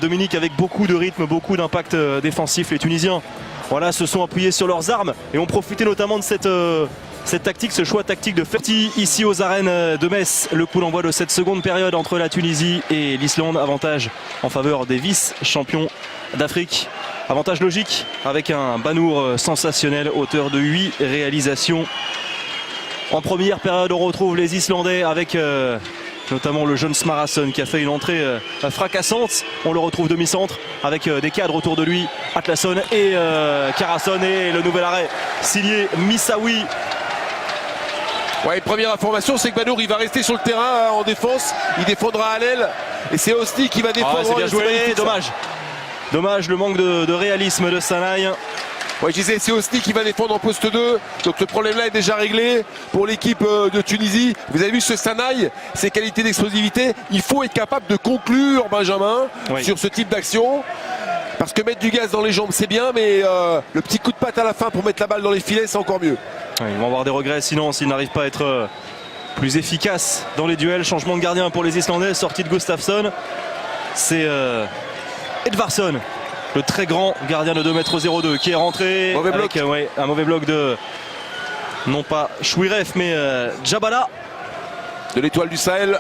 S1: Dominique, avec beaucoup de rythme, beaucoup d'impact défensif. Les Tunisiens voilà, se sont appuyés sur leurs armes et ont profité notamment de cette tactique, ce choix tactique de Ferti ici aux arènes de Metz. Le coup d'envoi de cette seconde période entre la Tunisie et l'Islande, avantage en faveur des vice-champions d'Afrique. Avantage logique avec un Banour sensationnel, auteur de 8 réalisations. En première période, on retrouve les Islandais avec notamment le jeune Smarason qui a fait une entrée fracassante. On le retrouve demi-centre avec des cadres autour de lui, Atlasson et Karason, et le nouvel arrêt signé Missaoui.
S2: Ouais, première information, c'est que Banour il va rester sur le terrain en défense. Il défendra à l'aile et c'est Osni qui va défendre.
S1: C'est bien joué, dommage. Dommage le manque de réalisme de Sanaï.
S2: Ouais, je disais, c'est Osni qui va défendre en poste 2. Donc le problème-là est déjà réglé pour l'équipe de Tunisie. Vous avez vu ce Sanaï, ses qualités d'explosivité. Il faut être capable de conclure, Benjamin, sur ce type d'action. Parce que mettre du gaz dans les jambes, c'est bien, mais le petit coup de patte à la fin pour mettre la balle dans les filets, c'est encore mieux.
S1: Ils vont avoir des regrets sinon s'ils n'arrivent pas à être plus efficaces dans les duels. Changement de gardien pour les Islandais, sortie de Gustafsson. C'est Edvarsson, le très grand gardien de 2,02 m qui est rentré
S2: mauvais
S1: avec un mauvais bloc de, non pas Chouiref mais Djabala.
S2: De l'étoile du Sahel.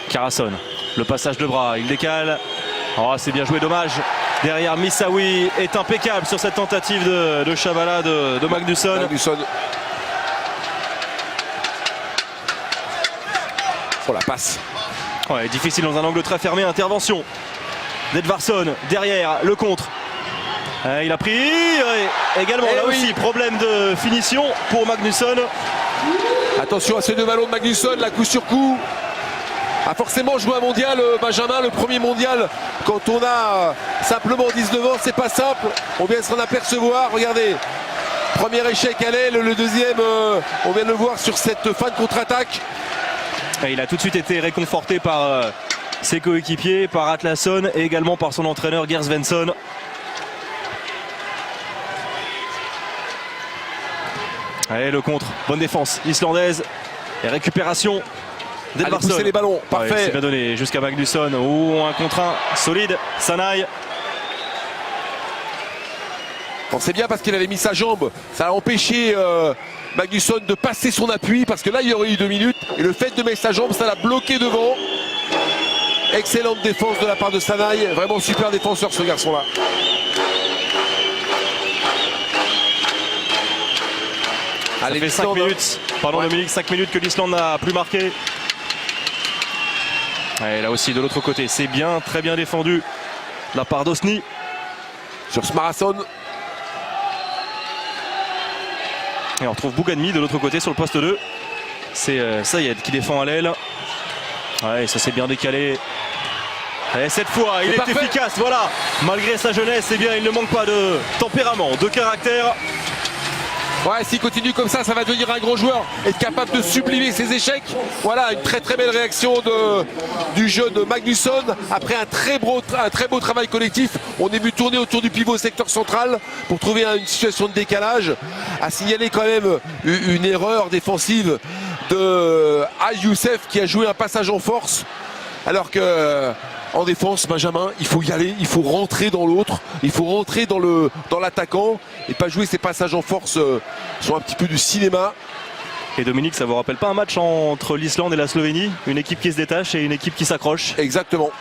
S1: Karason, le passage de bras, il décale. Oh, c'est bien joué, dommage. Derrière, Missaoui est impeccable sur cette tentative de Chabala de Magnusson.
S2: Oh la passe.
S1: Ouais, difficile dans un angle très fermé, intervention d'Edvarsson, derrière le contre. Il a pris également là aussi problème de finition pour Magnusson.
S2: Attention à ces deux ballons de Magnusson, la coup sur coup. A forcément joué un mondial, Benjamin, le premier mondial, quand on a simplement 19 ans, c'est pas simple. On vient de s'en apercevoir, regardez. Premier échec à l'aile, le deuxième, on vient de le voir sur cette fin de contre-attaque.
S1: Il a tout de suite été réconforté par ses coéquipiers, par Atlasson et également par son entraîneur Gert Svensson. Allez, le contre, bonne défense islandaise et récupération d'Edvarsson.
S2: Allez, pousser les ballons, parfait.
S1: C'est bien donné jusqu'à Magnusson. Oh, un contre 1 solide, Sanaï.
S2: Bon, c'est bien parce qu'il avait mis sa jambe, ça a empêché Magnusson de passer son appui parce que là il y aurait eu 2 minutes et le fait de mettre sa jambe, ça l'a bloqué devant. Excellente défense de la part de Sanaï, vraiment super défenseur ce garçon là.
S1: Ça fait 5 minutes, pardon Dominique, 5 minutes que l'Islande n'a plus marqué. Et là aussi de l'autre côté, c'est bien, très bien défendu de la part d'Osni.
S2: Sur Smarason.
S1: Et on retrouve Bouganmi de l'autre côté sur le poste 2. C'est Sayed qui défend à l'aile. Ouais, ça s'est bien décalé. Et cette fois, il est efficace, voilà. Malgré sa jeunesse, eh bien, il ne manque pas de tempérament, de caractère.
S2: Ouais, s'il continue comme ça va devenir un gros joueur, être capable de sublimer ses échecs. Voilà, une très belle réaction du jeune Magnusson. Après un très beau travail collectif, on est vu tourner autour du pivot au secteur central pour trouver une situation de décalage. À signaler quand même une erreur défensive de Al Youssef qui a joué un passage en force. Alors que en défense, Benjamin, il faut y aller, il faut rentrer dans l'autre, il faut rentrer dans l'attaquant et pas jouer ces passages en force sur un petit peu du cinéma.
S1: Et Dominique, ça vous rappelle pas un match entre l'Islande et la Slovénie? Une équipe qui se détache et une équipe qui s'accroche.
S2: Exactement.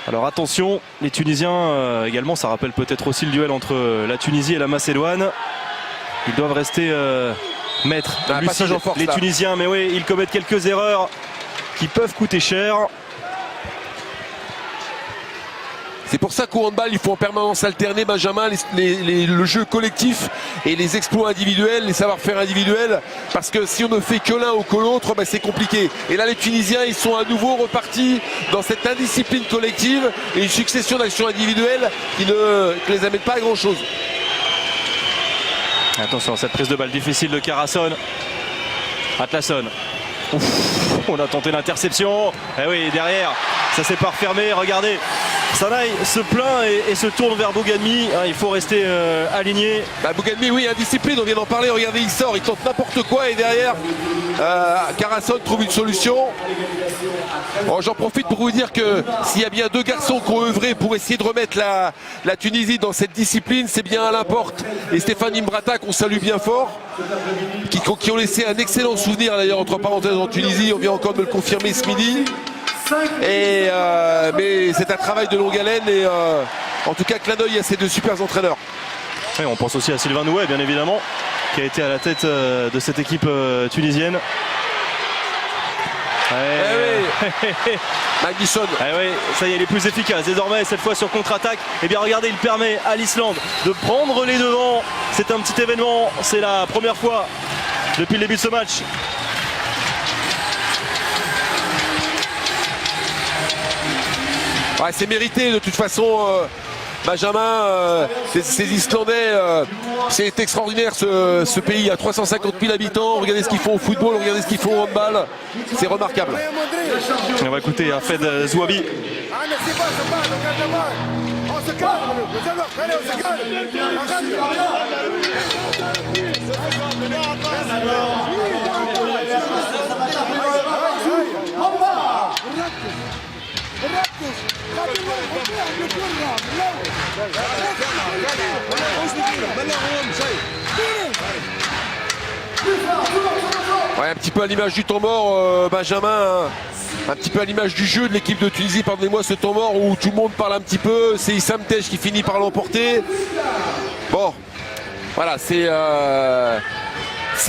S1: Alors attention, les Tunisiens également, ça rappelle peut-être aussi le duel entre la Tunisie et la Macédoine. Ils doivent rester maîtres,
S2: passage en force,
S1: les
S2: là.
S1: Tunisiens, mais oui, ils commettent quelques erreurs qui peuvent coûter cher.
S2: C'est pour ça qu'au handball, il faut en permanence alterner, Benjamin, le jeu collectif et les exploits individuels, les savoir-faire individuels. Parce que si on ne fait que l'un ou que l'autre, c'est compliqué. Et là, les Tunisiens, ils sont à nouveau repartis dans cette indiscipline collective et une succession d'actions individuelles qui ne les amènent pas à grand-chose.
S1: Attention, cette prise de balle difficile de Carasson. Atlasson. Ouf, on a tenté l'interception. Et oui, derrière, ça s'est pas refermé. Regardez, Sanaï se plaint et se tourne vers Bougadmi. Il faut rester aligné.
S2: Bougadmi, oui, indiscipline, on vient d'en parler. Regardez, il sort, il tente n'importe quoi et derrière, Carasson trouve une solution. Bon, j'en profite pour vous dire que s'il y a bien deux garçons qui ont œuvré pour essayer de remettre la Tunisie dans cette discipline, c'est bien Alain Porte et Stéphane Imbrata qu'on salue bien fort, qui ont laissé un excellent souvenir d'ailleurs entre parenthèses en Tunisie. On vient encore de le confirmer ce midi. Mais c'est un travail de longue haleine et en tout cas clin d'œil à ces deux super entraîneurs.
S1: Et on pense aussi à Sylvain Nouet, bien évidemment, qui a été à la tête de cette équipe tunisienne.
S2: Magnusson.
S1: Oui, ça y est, il est plus efficace désormais, cette fois sur contre-attaque. Et bien regardez, il permet à l'Islande de prendre les devants. C'est un petit événement, c'est la première fois depuis le début de ce match.
S2: Ouais, c'est mérité de toute façon, Benjamin. Ces Islandais, c'est extraordinaire ce pays. Il y a 350 000 habitants. Regardez ce qu'ils font au football, regardez ce qu'ils font au handball. C'est remarquable.
S1: On va écouter Afed Zouabi.
S2: Ouais, un petit peu à l'image du temps mort, Benjamin, un petit peu à l'image du jeu de l'équipe de Tunisie, pardonnez-moi, ce temps mort où tout le monde parle un petit peu, c'est Issam Tej qui finit par l'emporter. Bon, voilà, c'est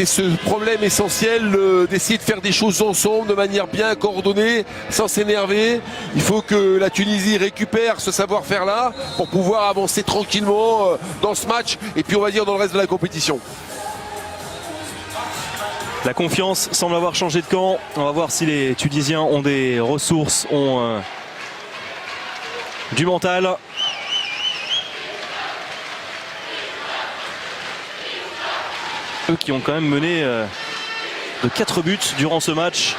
S2: ce problème essentiel d'essayer de faire des choses ensemble de manière bien coordonnée, sans s'énerver. Il faut que la Tunisie récupère ce savoir-faire-là pour pouvoir avancer tranquillement dans ce match et puis on va dire dans le reste de la compétition.
S1: La confiance semble avoir changé de camp. On va voir si les Tunisiens ont des ressources, ont du mental. Eux qui ont quand même mené de 4 buts durant ce match.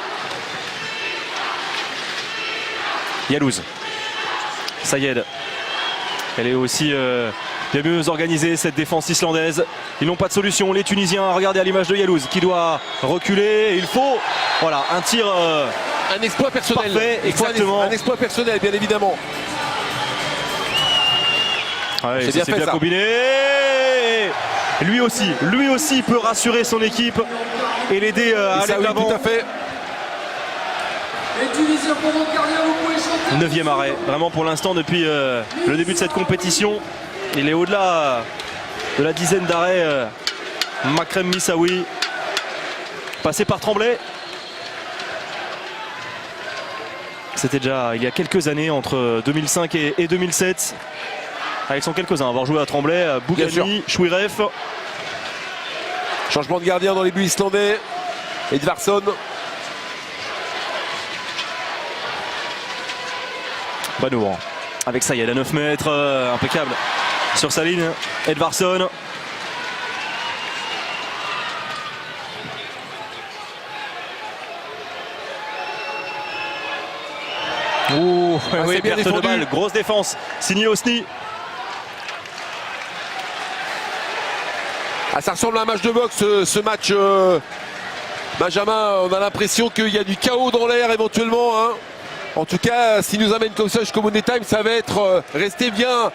S1: Yalouz. Sayed. Elle est aussi bien mieux organisée, cette défense islandaise. Ils n'ont pas de solution, les Tunisiens. Regardez à l'image de Yalouz qui doit reculer. Il faut, voilà, un tir
S2: un exploit personnel.
S1: Parfait, exactement.
S2: Un exploit personnel, bien évidemment.
S1: Ouais, c'est bien combiné. Lui aussi peut rassurer son équipe et l'aider à aller de l'avant.
S2: Tout à fait.
S4: Les Tunisiens pour votre gardien, vous pouvez chanter.
S1: 9e arrêt, vraiment pour l'instant depuis le début de cette compétition. Il est au-delà de la dizaine d'arrêts. Makrem Missaoui, passé par Tremblay. C'était déjà il y a quelques années, entre 2005 et 2007. Avec son quelques-uns, avoir joué à Tremblay, Bougadmi, Chouiref.
S2: Changement de gardien dans les buts islandais. Edvarsson.
S1: Banour avec Sayed à 9 mètres, impeccable sur sa ligne. Edvarsson. Oh, oui,
S2: bien
S1: perte de
S2: défendu.
S1: balle, grosse défense, signé Osni.
S2: Ah, ça ressemble à un match de boxe, ce match. Benjamin, on a l'impression qu'il y a du chaos dans l'air éventuellement. Hein. En tout cas, s'il nous amène comme ça jusqu'au Money Time, ça va être restez bien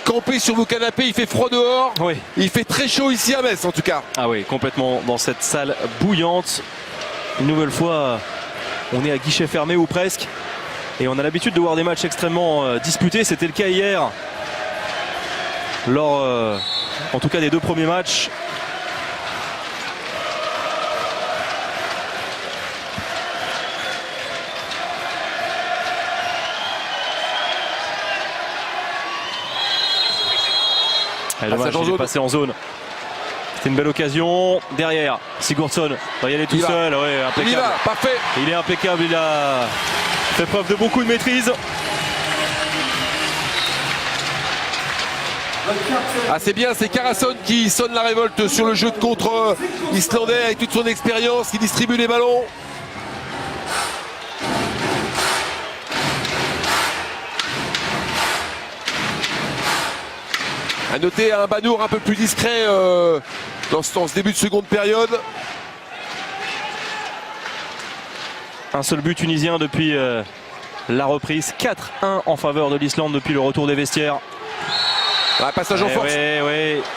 S2: campés sur vos canapés. Il fait froid dehors.
S1: Oui.
S2: Il fait très chaud ici à Metz en tout cas.
S1: Ah oui, complètement dans cette salle bouillante. Une nouvelle fois, on est à guichet fermé ou presque. Et on a l'habitude de voir des matchs extrêmement disputés. C'était le cas hier. Lors, en tout cas, des 2 premiers matchs. Dommage, il est passé en zone. C'était une belle occasion. Derrière, Sigurdsson va y aller tout seul. Ouais, impeccable.
S2: Il y va, parfait.
S1: Il est impeccable. Il a fait preuve de beaucoup de maîtrise.
S2: Ah, c'est bien, c'est Karasson qui sonne la révolte sur le jeu de contre islandais avec toute son expérience, qui distribue les ballons. À noter un Banour un peu plus discret dans ce début de seconde période.
S1: Un seul but tunisien depuis la reprise. 4-1 en faveur de l'Islande depuis le retour des vestiaires.
S2: Un passage en force.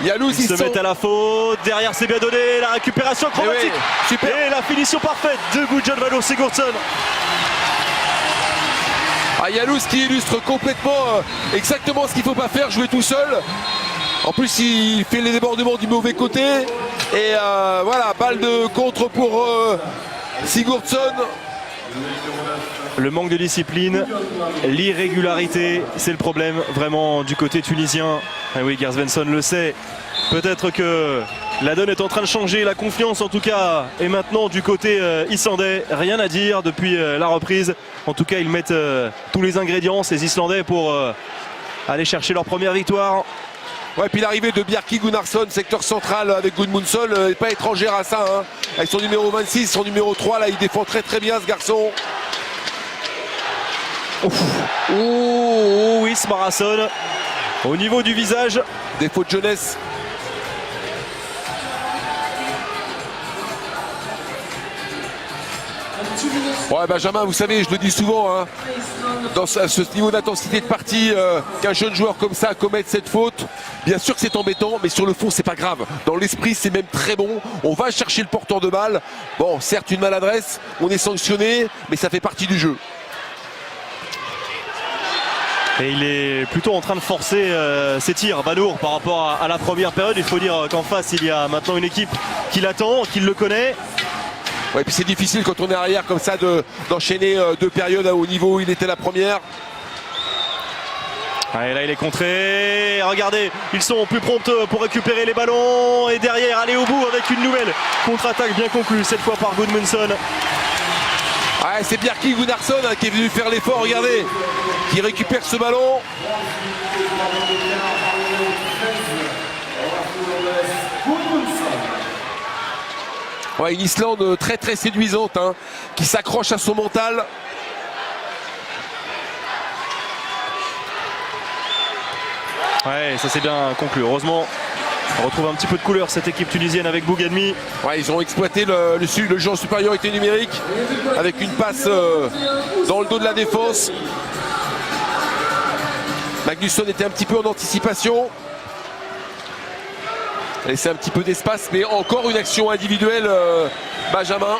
S2: Yalouz,
S1: ils se mettent à la faute. Derrière, c'est bien donné. La récupération chromatique.
S2: Super.
S1: Et la finition parfaite de Gudjon Valur Sigurdsson.
S2: Ah, Yalouz qui illustre complètement exactement ce qu'il ne faut pas faire, jouer tout seul. En plus, il fait les débordements du mauvais côté. Et voilà, balle de contre pour Sigurdsson.
S1: Le manque de discipline, l'irrégularité, c'est le problème vraiment du côté tunisien. Et oui, Gert Svensson le sait. Peut-être que la donne est en train de changer, la confiance en tout cas est maintenant du côté islandais. Rien à dire depuis la reprise. En tout cas, ils mettent tous les ingrédients, ces Islandais, pour aller chercher leur première victoire.
S2: Ouais, puis l'arrivée de Bjarki Gunnarsson, secteur central avec Gudmundsson, n'est pas étrangère à ça. Hein. Avec son numéro 26, son numéro 3, là, il défend très très bien ce garçon.
S1: Oh oui, Smarason. Au niveau du visage.
S2: Défaut de jeunesse. Ouais, Benjamin, vous savez, je le dis souvent, hein, dans ce niveau d'intensité de partie, qu'un jeune joueur comme ça commette cette faute, bien sûr que c'est embêtant, mais sur le fond, c'est pas grave. Dans l'esprit, c'est même très bon. On va chercher le porteur de balle. Bon, certes, une maladresse, on est sanctionné, mais ça fait partie du jeu.
S1: Et il est plutôt en train de forcer ses tirs, Banour, par rapport à la première période. Il faut dire qu'en face, il y a maintenant une équipe qui l'attend, qui le connaît.
S2: Ouais, puis c'est difficile quand on est arrière comme ça d'enchaîner 2 périodes au niveau où il était la première.
S1: Et là il est contré. Regardez, ils sont plus prompts pour récupérer les ballons. Et derrière, aller au bout avec une nouvelle contre-attaque bien conclue, cette fois par Gudmundsson.
S2: Ouais, c'est Bjarki Gunnarsson hein, qui est venu faire l'effort, regardez, qui récupère ce ballon. Ouais, une Islande très très séduisante hein, qui s'accroche à son mental.
S1: Ouais, ça c'est bien conclu. Heureusement, on retrouve un petit peu de couleur cette équipe tunisienne avec Bougadmi.
S2: Ouais, ils ont exploité le jeu en supériorité numérique avec une passe dans le dos de la défense. Magnusson était un petit peu en anticipation. Laissé un petit peu d'espace, mais encore une action individuelle, Benjamin.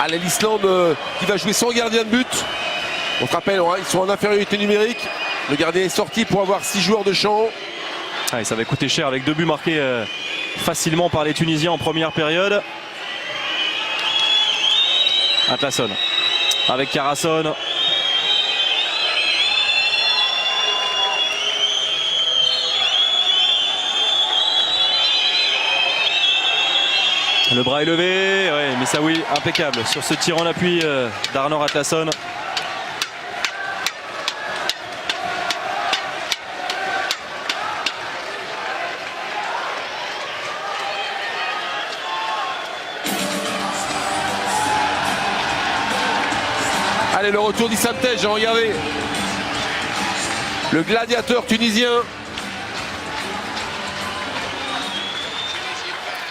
S2: À l'Islande qui va jouer sans gardien de but. On se rappelle, ils sont en infériorité numérique. Le gardien est sorti pour avoir 6 joueurs de champ.
S1: Ah, ça va coûter cher avec 2 buts marqués facilement par les Tunisiens en première période. Atlasson avec Karasson. Le bras est levé, ouais, Messaoui impeccable sur ce tir en appui d'Arnor Atlasson.
S2: le retour d'Issam Tej, regardez. Le gladiateur tunisien.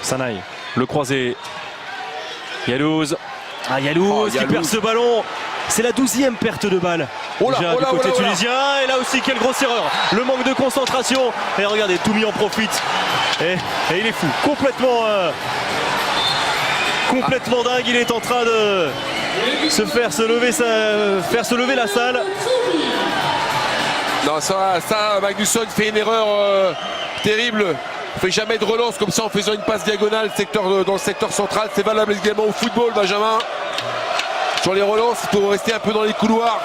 S1: Sanaï, le croisé. Yalouz. Ah, Yalouz qui perd ce ballon. C'est la 12e perte de balle. Déjà du côté tunisien. Et là aussi, quelle grosse erreur. Le manque de concentration. Et regardez, Toumi en profite. Et il est fou. Complètement dingue. Il est en train de faire se lever la salle.
S2: Non, ça Magnusson fait une erreur terrible. Il ne fait jamais de relance comme ça en faisant une passe diagonale dans le secteur central. C'est valable également au football, Benjamin. Sur les relances, il faut rester un peu dans les couloirs.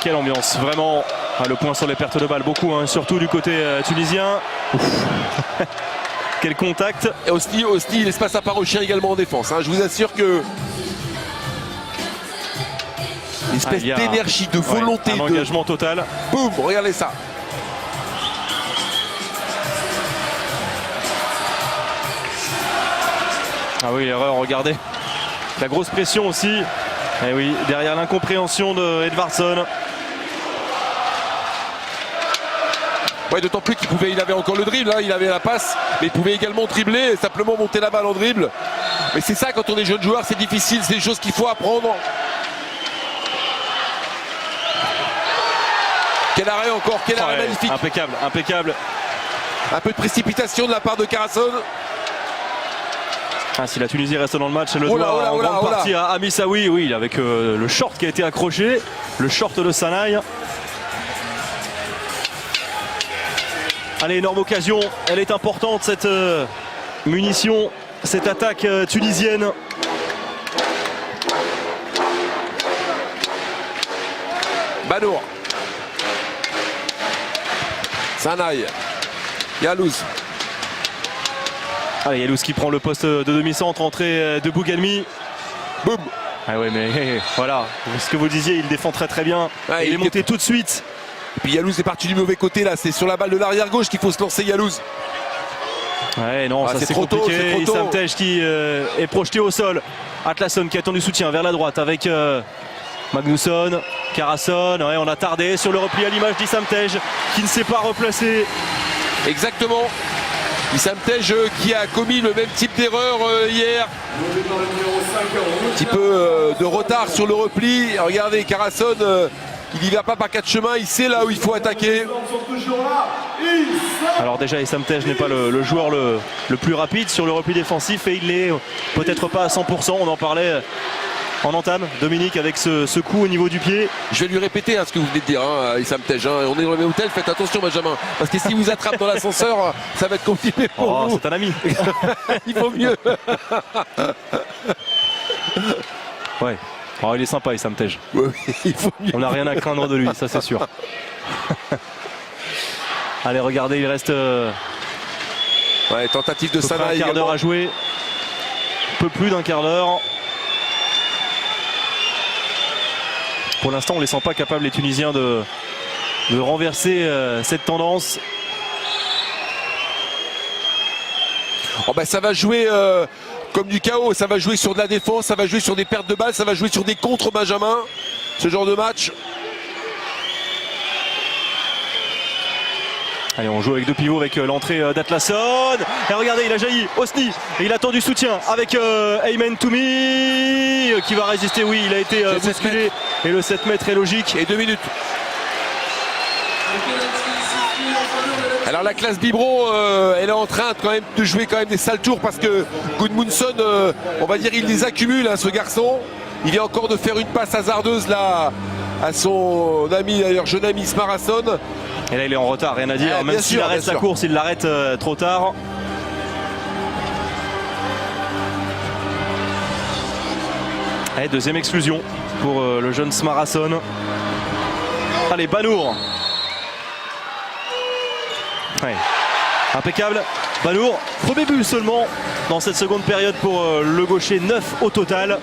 S1: Quelle ambiance, vraiment. Ah, le point sur les pertes de balles, beaucoup, hein, surtout du côté tunisien. Quel contact.
S2: Et Osni, il laisse pas sa part au chien également en défense. Hein. Je vous assure que une espèce d'énergie, de volonté,
S1: un engagement total.
S2: Boum, regardez ça.
S1: Ah oui, l'erreur, regardez. La grosse pression aussi. Et oui, derrière l'incompréhension de Edvardson.
S2: Ouais, d'autant plus il avait encore le dribble, hein, il avait la passe, mais il pouvait également dribbler et simplement monter la balle en dribble. Mais c'est ça, quand on est jeune joueur, c'est difficile, c'est des choses qu'il faut apprendre. Quel arrêt encore, quel arrêt magnifique.
S1: Impeccable, impeccable.
S2: Un peu de précipitation de la part de Karason.
S1: Ah, si la Tunisie reste dans le match, elle le doit en grande partie à Missaoui. Oui, avec le short qui a été accroché, le short de Sanaï. Allez, énorme occasion, elle est importante cette munition, cette attaque tunisienne.
S2: Banour. Sanaï. Yalouz.
S1: Allez, Yalouz qui prend le poste de demi-centre, entrée de Bougalmi.
S2: Boum.
S1: Ah ouais, mais voilà, ce que vous disiez, il défend très très bien. Ah, il est monté tout de suite.
S2: Et puis Yalouz est parti du mauvais côté là, c'est sur la balle de l'arrière gauche qu'il faut se lancer Yalouz.
S1: Ouais, non, ça c'est compliqué. Issam Tej qui est projeté au sol. Atlasson qui attend du soutien vers la droite avec Magnusson, Karason. Ouais, on a tardé sur le repli à l'image d'Issam Tej qui ne s'est pas replacé.
S2: Exactement. Issam Tej qui a commis le même type d'erreur hier. Un petit peu de retard sur le repli. Regardez, Karason, il n'y va pas par quatre chemins, il sait là où il faut attaquer.
S1: Alors déjà, Issam Tej n'est pas le joueur le plus rapide sur le repli défensif et il n'est peut-être pas à 100%. On en parlait en entame, Dominique, avec ce coup au niveau du pied.
S2: Je vais lui répéter ce que vous venez de dire, Issam Tej. On est dans le même hôtel, faites attention Benjamin. Parce que si vous attrape dans l'ascenseur, ça va être compliqué pour vous.
S1: C'est un ami.
S2: Il vaut mieux.
S1: Ouais. Oh, il est sympa, Issam Tej.
S2: Ouais, il faut mieux.
S1: On n'a rien à craindre de lui, ça c'est sûr. Allez, regardez, il reste
S2: ouais, tentative de Sanaï.
S1: Un quart d'heure à jouer. Un peu plus d'un quart d'heure. Pour l'instant, on ne les sent pas capables, les Tunisiens, de renverser cette tendance.
S2: Oh bah, ça va jouer comme du chaos, ça va jouer sur de la défense, ça va jouer sur des pertes de balles, ça va jouer sur des contres, Benjamin, ce genre de match.
S1: Allez, on joue avec deux pivots avec l'entrée d'Atlasson. Et regardez, il a jailli, Osni. Et il attend du soutien avec Aymen Toumi qui va résister. Oui, il a été bousculé. Et le 7 mètres est logique.
S2: Et 2 minutes. Alors la classe Bibro, elle est en train quand même de jouer quand même des sales tours parce que Gudmundsson, on va dire, il les accumule, ce garçon. Il vient encore de faire une passe hasardeuse là à son ami, d'ailleurs jeune ami Smarason.
S1: Et là il est en retard, rien à dire. Même s'il arrête sa course, il l'arrête trop tard. Allez, deuxième exclusion pour le jeune Smarason. Allez, Banour. Ouais. Impeccable. Banour, premier but seulement dans cette seconde période pour le gaucher, 9 au total.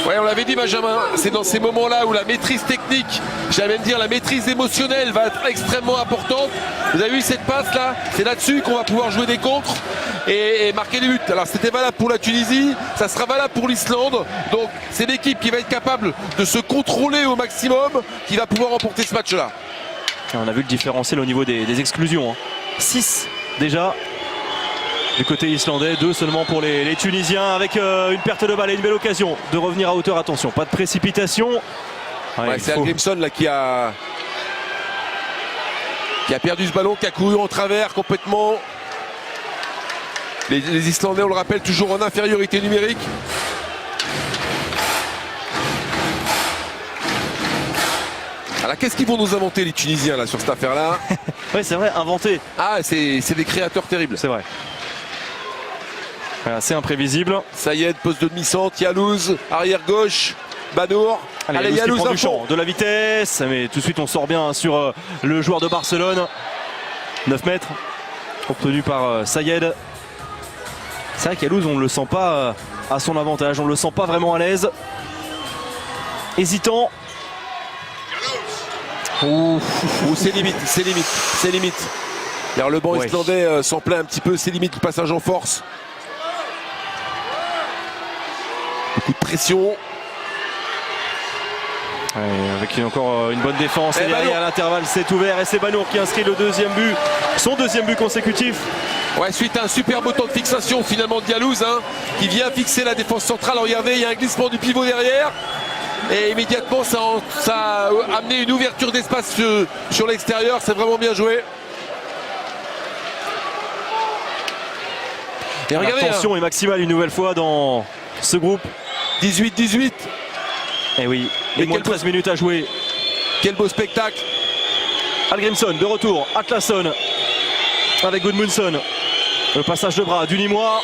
S2: Ouais, on l'avait dit Benjamin, c'est dans ces moments-là où la maîtrise technique, j'allais même dire la maîtrise émotionnelle va être extrêmement importante. Vous avez vu cette passe là, c'est là-dessus qu'on va pouvoir jouer des contres. et marquer des buts. Alors c'était valable pour la Tunisie, ça sera valable pour l'Islande. Donc c'est l'équipe qui va être capable de se contrôler au maximum qui va pouvoir remporter ce match-là.
S1: On a vu le différentiel au niveau des exclusions. 6 déjà du côté islandais, 2 seulement pour les Tunisiens, avec une perte de balle et une belle occasion de revenir à hauteur. Attention, pas de précipitation.
S2: Ouais, c'est Grimson là qui a perdu ce ballon, qui a couru en travers complètement. Les Islandais, on le rappelle, toujours en infériorité numérique. Alors qu'est-ce qu'ils vont nous inventer les Tunisiens là sur cette affaire-là?
S1: Oui, c'est vrai, inventé.
S2: Ah, c'est des créateurs terribles.
S1: C'est vrai. Assez imprévisible.
S2: Sayed, poste de demi-centre, Yalouz, arrière gauche, Banour.
S1: Allez, Yalouz prend du champ, de la vitesse, mais tout de suite on sort bien sur le joueur de Barcelone. 9 mètres obtenu par Sayed. C'est vrai qu'Yalouz, on ne le sent pas à son avantage, on ne le sent pas vraiment à l'aise. Hésitant.
S2: C'est limite, c'est limite, c'est limite. Alors le banc islandais s'en plaint un petit peu, c'est limite le passage en force. Beaucoup de pression.
S1: Ouais, avec encore une bonne défense. Et derrière, à l'intervalle, c'est ouvert. Et c'est Banour qui inscrit le deuxième but. Son deuxième but consécutif.
S2: Ouais, suite à un superbe temps de fixation finalement de Yalouz, qui vient fixer la défense centrale. Regardez, il y a un glissement du pivot derrière. Et immédiatement, ça a amené une ouverture d'espace sur l'extérieur. C'est vraiment bien joué.
S1: Et regardez, la tension est maximale une nouvelle fois dans ce groupe.
S2: 18-18.
S1: Et oui, et moins de 13 minutes à jouer.
S2: Quel beau spectacle.
S1: Hallgrímsson de retour, Atlason avec Gudmundsson. Le passage de bras d'Unimois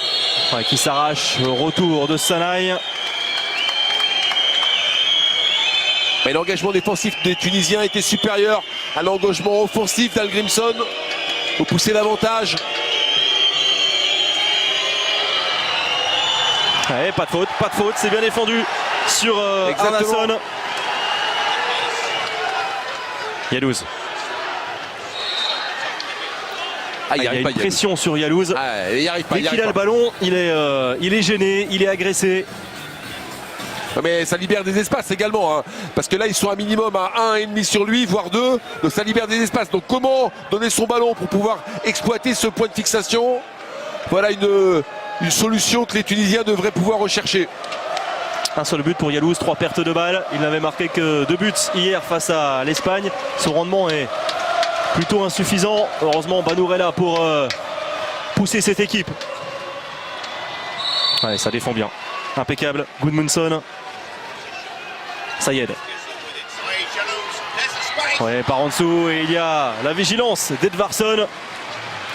S1: qui s'arrache. Le retour de Sanaï.
S2: Mais l'engagement défensif des Tunisiens était supérieur à l'engagement offensif d'Hallgrímsson. Il faut pousser davantage.
S1: Ouais, pas de faute, c'est bien défendu sur Arnason. Yalouz. Il y a une pression sur Yalouz.
S2: Il arrive pas.
S1: Dès qu'il a le ballon, il est gêné, il est agressé.
S2: Mais ça libère des espaces également, parce que là ils sont à minimum à 1,5 sur lui, voire 2, donc ça libère des espaces. Donc comment donner son ballon pour pouvoir exploiter ce point de fixation? Voilà une solution que les Tunisiens devraient pouvoir rechercher.
S1: Un seul but pour Yalouz, 3 pertes de balles. Il n'avait marqué que 2 buts hier face à l'Espagne. Son rendement est plutôt insuffisant. Heureusement, Banour est là pour pousser cette équipe. Ouais, ça défend bien. Impeccable. Gudmundsson. Sayed. Ouais, par en dessous. Et il y a la vigilance d'Edvardsson.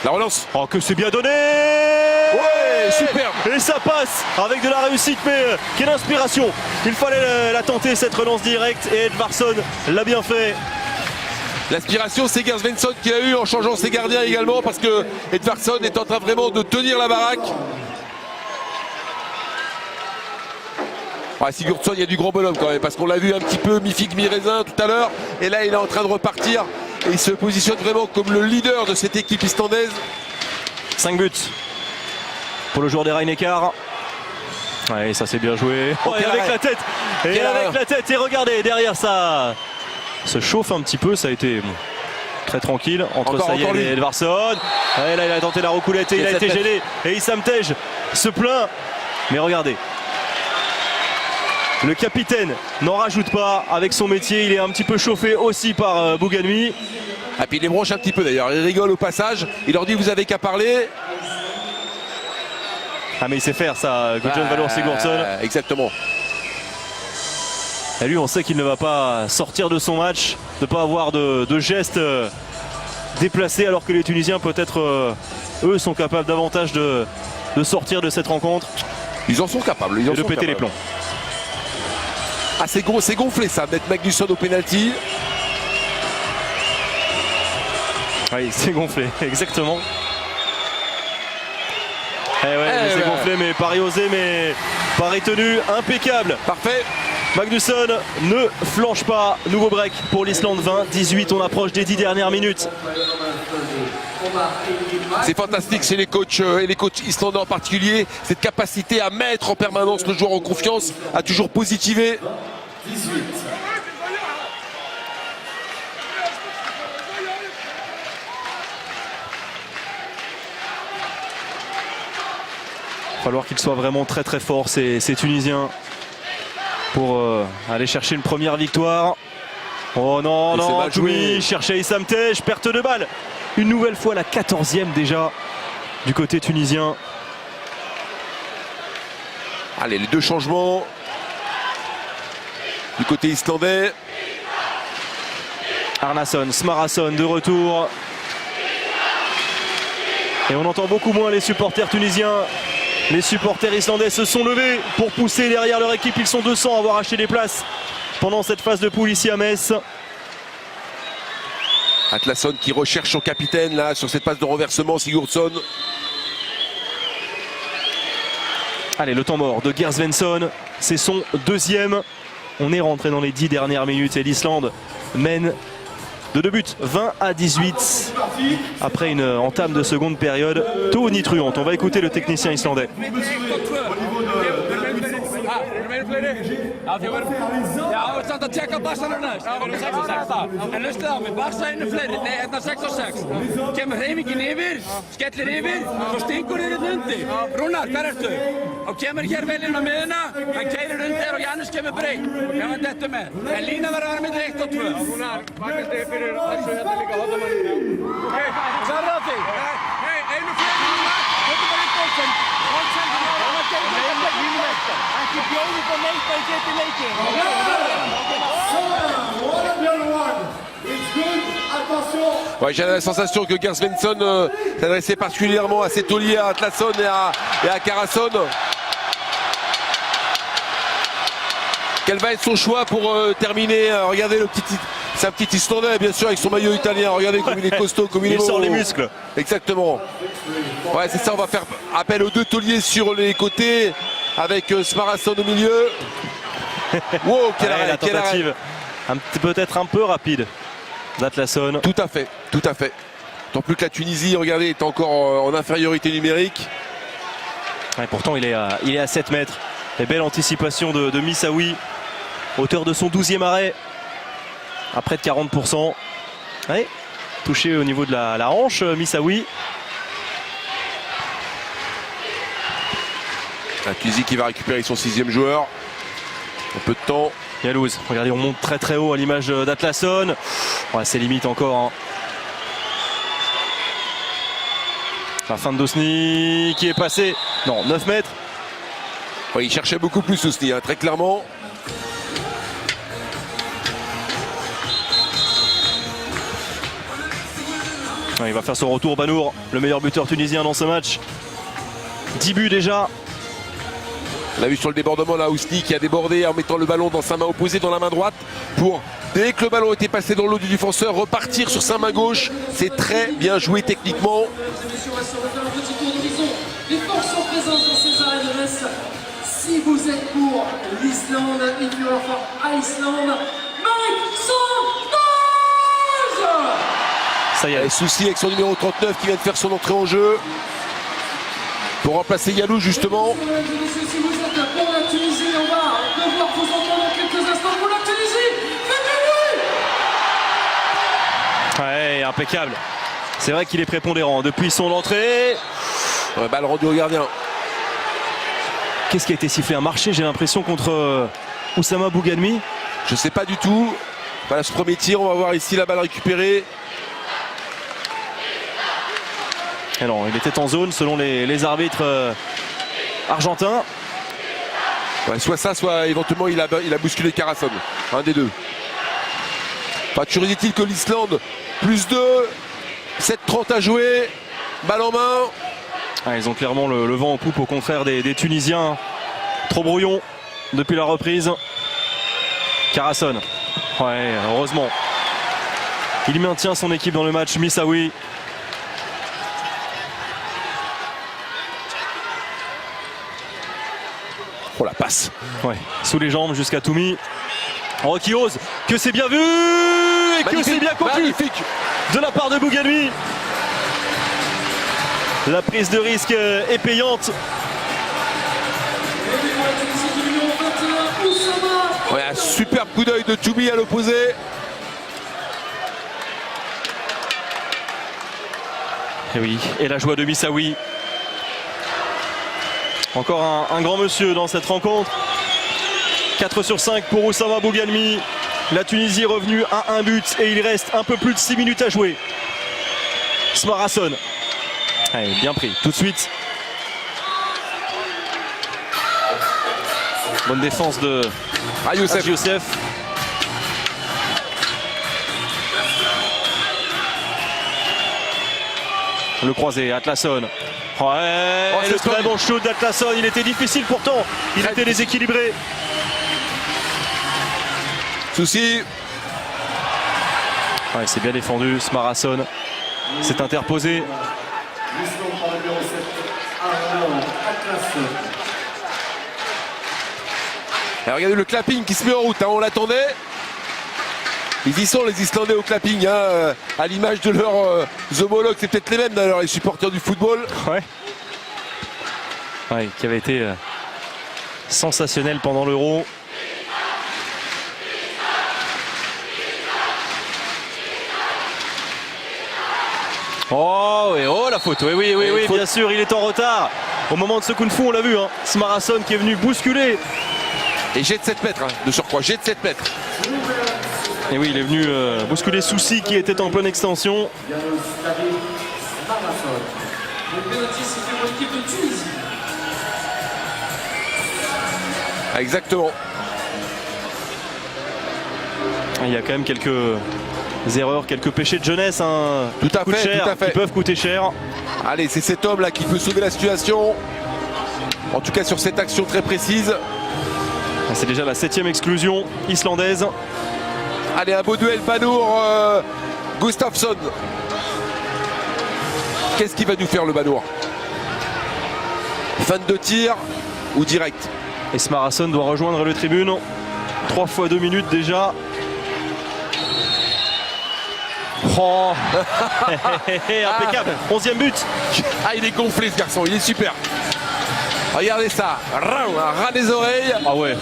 S2: La relance.
S1: Oh, que c'est bien donné!
S2: Ouais, super!
S1: Et ça passe avec de la réussite, mais quelle inspiration! Il fallait la tenter, cette relance directe, et Edvardsson l'a bien fait.
S2: L'aspiration, c'est Gert Svensson qui a eu en changeant ses gardiens également, parce que Edvardsson est en train vraiment de tenir la baraque. Ah, Sigurdsson, il y a du grand bonhomme quand même, parce qu'on l'a vu un petit peu mi-figue, mi-raisin tout à l'heure, et là il est en train de repartir. Et il se positionne vraiment comme le leader de cette équipe islandaise.
S1: 5 buts pour le joueur des Rhein-Neckar. Ouais, ça c'est bien joué. Oh, et avec la tête. Et avec la tête. Et regardez, derrière ça se chauffe un petit peu. Ça a été très tranquille entre Sayed et Edvardsson. Ouais, là il a tenté la roucoulette et il a été gêné. Et Issam Tej se plaint. Mais regardez. Le capitaine n'en rajoute pas avec son métier, il est un petit peu chauffé aussi par Bouganmi.
S2: Et puis il les branche un petit peu d'ailleurs, il rigole au passage, il leur dit vous avez qu'à parler.
S1: Ah mais il sait faire ça, Gudjon Valur Sigurdsson.
S2: Exactement.
S1: Et lui on sait qu'il ne va pas sortir de son match, de ne pas avoir de gestes déplacés alors que les Tunisiens peut-être eux sont capables davantage de sortir de cette rencontre.
S2: Ils en sont capables,
S1: et de péter les plombs.
S2: Ah c'est gonflé ça, mettre Magnusson au pénalty.
S1: Oui, c'est gonflé, exactement. C'est gonflé, mais pari osé, mais pari tenu, impeccable.
S2: Parfait.
S1: Magnusson ne flanche pas. Nouveau break pour l'Islande 20-18. On approche des 10 dernières minutes.
S2: C'est fantastique chez les coachs et les coachs islandais en particulier, cette capacité à mettre en permanence le joueur en confiance, à toujours positiver.
S3: 18.
S1: Il va falloir qu'ils soient vraiment très très forts ces Tunisiens pour aller chercher une première victoire. Oh non,
S2: et
S1: non, Toumi cherchait Issam Tej, perte de balle. Une nouvelle fois la 14e déjà du côté tunisien.
S2: Allez, les deux changements du côté islandais.
S1: Arnason, Smarason de retour. Et on entend beaucoup moins les supporters tunisiens. Les supporters islandais se sont levés pour pousser derrière leur équipe. Ils sont 200 à avoir acheté des places pendant cette phase de poule ici à Metz.
S2: Atlason qui recherche son capitaine là sur cette passe de renversement, Sigurdsson.
S1: Allez, le temps mort de Gerd Svensson, c'est son deuxième. On est rentré dans les 10 dernières minutes et l'Islande mène de 2 buts, 20-18 après une entame de seconde période tonitruante. On va écouter le technicien islandais.
S5: Ja, we staan te checken Barca ernaast. Ja, we hebben 6 en luister aan, met Barca in de fledder. Nee, het naar 6 of 6. Kemur hreyfingin yfir, skellir yfir, svo stingur þér undir. Rúnar, hver ertu? Og kemur hér vel inn á miðuna, hann keirir undir og Janus kemur breytt. Ef hann dettur með. En lína verður að vera milli 1 og 2. Rúnar, vakandi fyrir þessu hérna líka hóttamanninu. Ok, það er það þig. Hei, einu fyrir Rúnar, hóttum bara einn bólsen. Bólsen, hann gerir þetta línu vekta. Ekki bjóðu upp á neitt að geti leikið.
S2: Ouais, j'ai la sensation que Gerd Svensson s'adressait particulièrement à ses tauliers, à Atlason et à Karason. Quel va être son choix pour terminer? Regardez c'est un petit Islandais bien sûr avec son maillot italien. Regardez comme il est costaud, comme il est beau.
S1: Il sort les muscles.
S2: Exactement. Ouais, c'est ça, on va faire appel aux deux tauliers sur les côtés avec Smarason au milieu. Wow, quel arrêt,
S1: la tentative peut-être un peu rapide d'Atlason.
S2: Tout à fait, tout à fait. Tant plus que la Tunisie, regardez, est encore en infériorité numérique.
S1: Et pourtant il est à 7 mètres. Et belle anticipation de Missaoui, auteur de son 12e arrêt à près de 40%. Ouais, touché au niveau de la hanche, Missaoui.
S2: La Tunisie qui va récupérer son 6e joueur. Un peu de temps.
S1: Yalouz, regardez, on monte très très haut à l'image d'Atlason. Ouais, c'est limite encore. Hein. La fin de Dosni qui est passé. Non, 9 mètres.
S2: Ouais, il cherchait beaucoup plus Dosni, hein, très clairement.
S1: Ouais, il va faire son retour, Banour, le meilleur buteur tunisien dans ce match. 10 buts déjà.
S2: On a vu sur le débordement là Ousni qui a débordé en mettant le ballon dans sa main opposée, dans la main droite, pour, dès que le ballon était passé dans l'eau du défenseur, repartir sur sa main gauche. C'est très bien joué techniquement.
S4: Les forces en présence dans ces arrêts de Metz. Si vous êtes pour l'Islande, if you are for Iceland, Mike Saunders!
S1: Ça y est.
S2: Souci avec son numéro 39 qui vient de faire son entrée en jeu pour remplacer Yalou justement.
S4: Mesdames et messieurs, si vous êtes pour la Tunisie, on va devoir vous entendre dans quelques instants pour la Tunisie. Faites du bruit!
S1: Ouais, impeccable. C'est vrai qu'il est prépondérant depuis son entrée.
S2: Ouais, balle rendue au gardien.
S1: Qu'est-ce qui a été sifflé? Un marché, j'ai l'impression, contre Oussama Bouganmi.
S2: Je sais pas du tout. Voilà ce premier tir, on va voir ici la balle récupérée.
S1: Et non, il était en zone selon les arbitres argentins.
S2: Ouais, soit ça, soit éventuellement il a bousculé Karason. Un des deux. Enfin, toujours est-il que l'Islande, plus 2, 7-30 à jouer, balle en main.
S1: Ah, ils ont clairement le vent en poupe, au contraire des Tunisiens. Trop brouillon depuis la reprise. Karason. Ouais, heureusement. Il maintient son équipe dans le match. Missaoui.
S2: Oh la passe.
S1: Ouais, sous les jambes jusqu'à Toumi. Oh, qui ose. Que c'est bien vu et que c'est bien conclu
S2: magnifique
S1: de la part de Bouganmi. La prise de risque est payante.
S2: Ouais, un superbe coup d'œil de Toubi à l'opposé.
S1: Et oui, et la joie de Missaoui. Encore un grand monsieur dans cette rencontre. 4 sur 5 pour Oussama Bougalmi. La Tunisie est revenue à un but et il reste un peu plus de 6 minutes à jouer. Smarasson. Allez, bien pris, tout de suite. Bonne défense de
S2: Youssef.
S1: Youssef. Le croisé, Atlasson. Ouais,
S2: c'est
S1: le très
S2: solide.
S1: bon shoot d'Atlasson. Il était difficile pourtant. Il
S2: Très
S1: était déséquilibré.
S2: Souci.
S1: Ouais, c'est bien défendu. Smarasson s'est interposé.
S3: l'Islande par le numéro 7, Arnaud Atlas.
S2: Et regardez le clapping qui se met en route, hein, on l'attendait. Ils y sont les Islandais au clapping, hein, à l'image de leurs homologues, c'est peut-être les mêmes d'ailleurs, les supporters du football.
S1: Ouais. Ouais, qui avait été sensationnel pendant l'Euro. Oh, oui, oh la faute, oui, bien sûr, il est en retard. Au moment de ce kung fu, on l'a vu, hein, Smarasson qui est venu bousculer.
S2: Et jet de 7 mètres, hein, de surcroît, jet de 7 mètres.
S1: Et oui, il est venu bousculer Soucy qui était en pleine extension.
S3: Janos David Smarasson.
S4: Le penalty, c'est pour l'équipe de Tunisie.
S2: Ah, exactement.
S1: Il y a quand même quelques erreurs, quelques péchés de jeunesse, hein,
S2: Tout à
S1: qui coûtent
S2: fait,
S1: cher,
S2: tout à fait.
S1: qui peuvent coûter cher.
S2: Allez, c'est cet homme là qui peut sauver la situation. En tout cas sur cette action très précise.
S1: C'est déjà la 7e exclusion islandaise.
S2: Allez, un beau duel Banour Gustafsson. Qu'est-ce qu'il va nous faire le Banour? Fin de tir ou direct?
S1: Et Smarasson doit rejoindre le tribune. 3 fois 2 minutes déjà. Oh. Impeccable. 11e but.
S2: Ah, il est gonflé ce garçon, il est super. Regardez ça, un ras des oreilles.
S1: Ah ouais.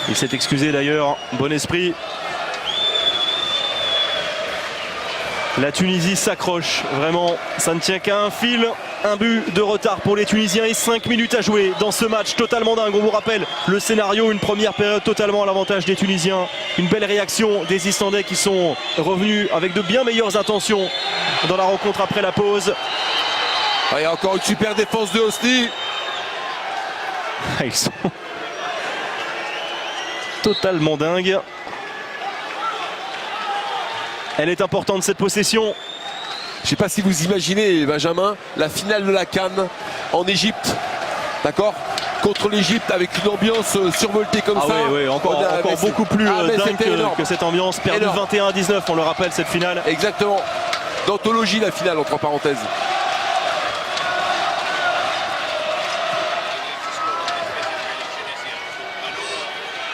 S1: Il s'est excusé d'ailleurs. Bon esprit. La Tunisie s'accroche. Vraiment, ça ne tient qu'à un fil. Un but de retard pour les Tunisiens et 5 minutes à jouer dans ce match totalement dingue. On vous rappelle le scénario, une première période totalement à l'avantage des Tunisiens. Une belle réaction des Islandais qui sont revenus avec de bien meilleures intentions dans la rencontre après la pause.
S2: Il y a encore une super défense de Hosni.
S1: Ils sont totalement dingues. Elle est importante cette possession.
S2: Je ne sais pas si vous imaginez, Benjamin, la finale de la CAN en Égypte, d'accord, contre l'Égypte avec une ambiance survoltée comme ça.
S1: Oui, encore
S2: Mais
S1: beaucoup plus
S2: mais
S1: dingue
S2: c'était énorme.
S1: que cette ambiance. Perdu
S2: Énorme.
S1: 21-19, on le rappelle, cette finale.
S2: Exactement. D'anthologie la finale, entre parenthèses.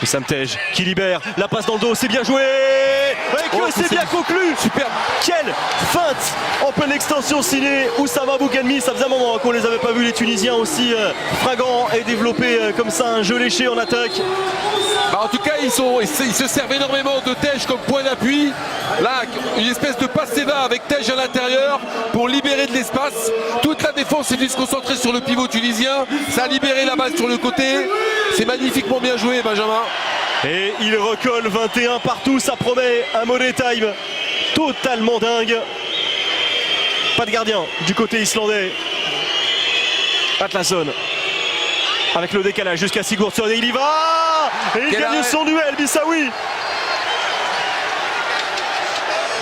S1: Et Sam Tej qui libère, la passe dans le dos, c'est bien joué. Et que c'est bien conclu.
S2: Superbe.
S1: Quelle feinte en pleine extension signée Oussama Bougalmi. Ça faisait un moment qu'on les avait pas vus, les Tunisiens aussi fragants et développer comme ça un jeu léché en attaque.
S2: En tout cas, ils se servent énormément de Tej comme point d'appui. Là, une espèce de passe-va avec Tej à l'intérieur pour libérer de l'espace. Toute la défense est venue se concentrer sur le pivot tunisien. Ça a libéré la balle sur le côté. C'est magnifiquement bien joué, Benjamin.
S1: Et il recolle 21 partout, ça promet un money time totalement dingue. Pas de gardien du côté islandais. Atlasson avec le décalage jusqu'à Sigurdsson et il y va. Et il gagne son duel, Missaoui.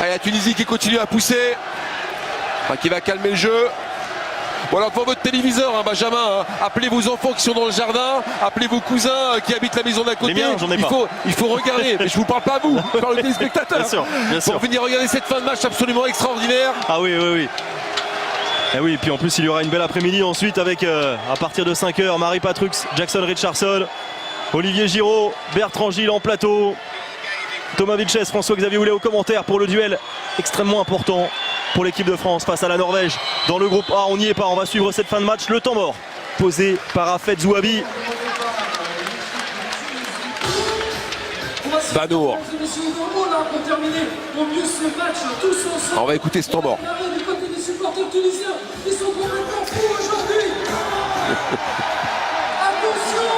S2: Allez, la Tunisie qui continue à pousser, qui va calmer le jeu. Bon, alors devant votre téléviseur, hein, Benjamin, hein, appelez vos enfants qui sont dans le jardin, appelez vos cousins qui habitent la maison d'à côté.
S1: Les miens, j'en ai pas.
S2: Il faut regarder, mais je vous parle pas à vous, je parle aux téléspectateurs.
S1: Bien sûr, bien sûr.
S2: Pour venir regarder cette fin de match absolument extraordinaire.
S1: Ah oui. Et oui, puis en plus il y aura une belle après-midi ensuite avec à partir de 5h Marie Patrux, Jackson Richardson, Olivier Giraud, Bertrand Gilles en plateau. Thomas Vilches, François-Xavier Houlet aux commentaires pour le duel extrêmement important pour l'équipe de France face à la Norvège dans le groupe A. On n'y est pas, on va suivre cette fin de match. Le temps mort posé par Hafez Zouabi.
S2: Banour. On va écouter ce temps mort.
S4: Du côté des supporters tunisiens, ils sont complètement fous aujourd'hui. Attention.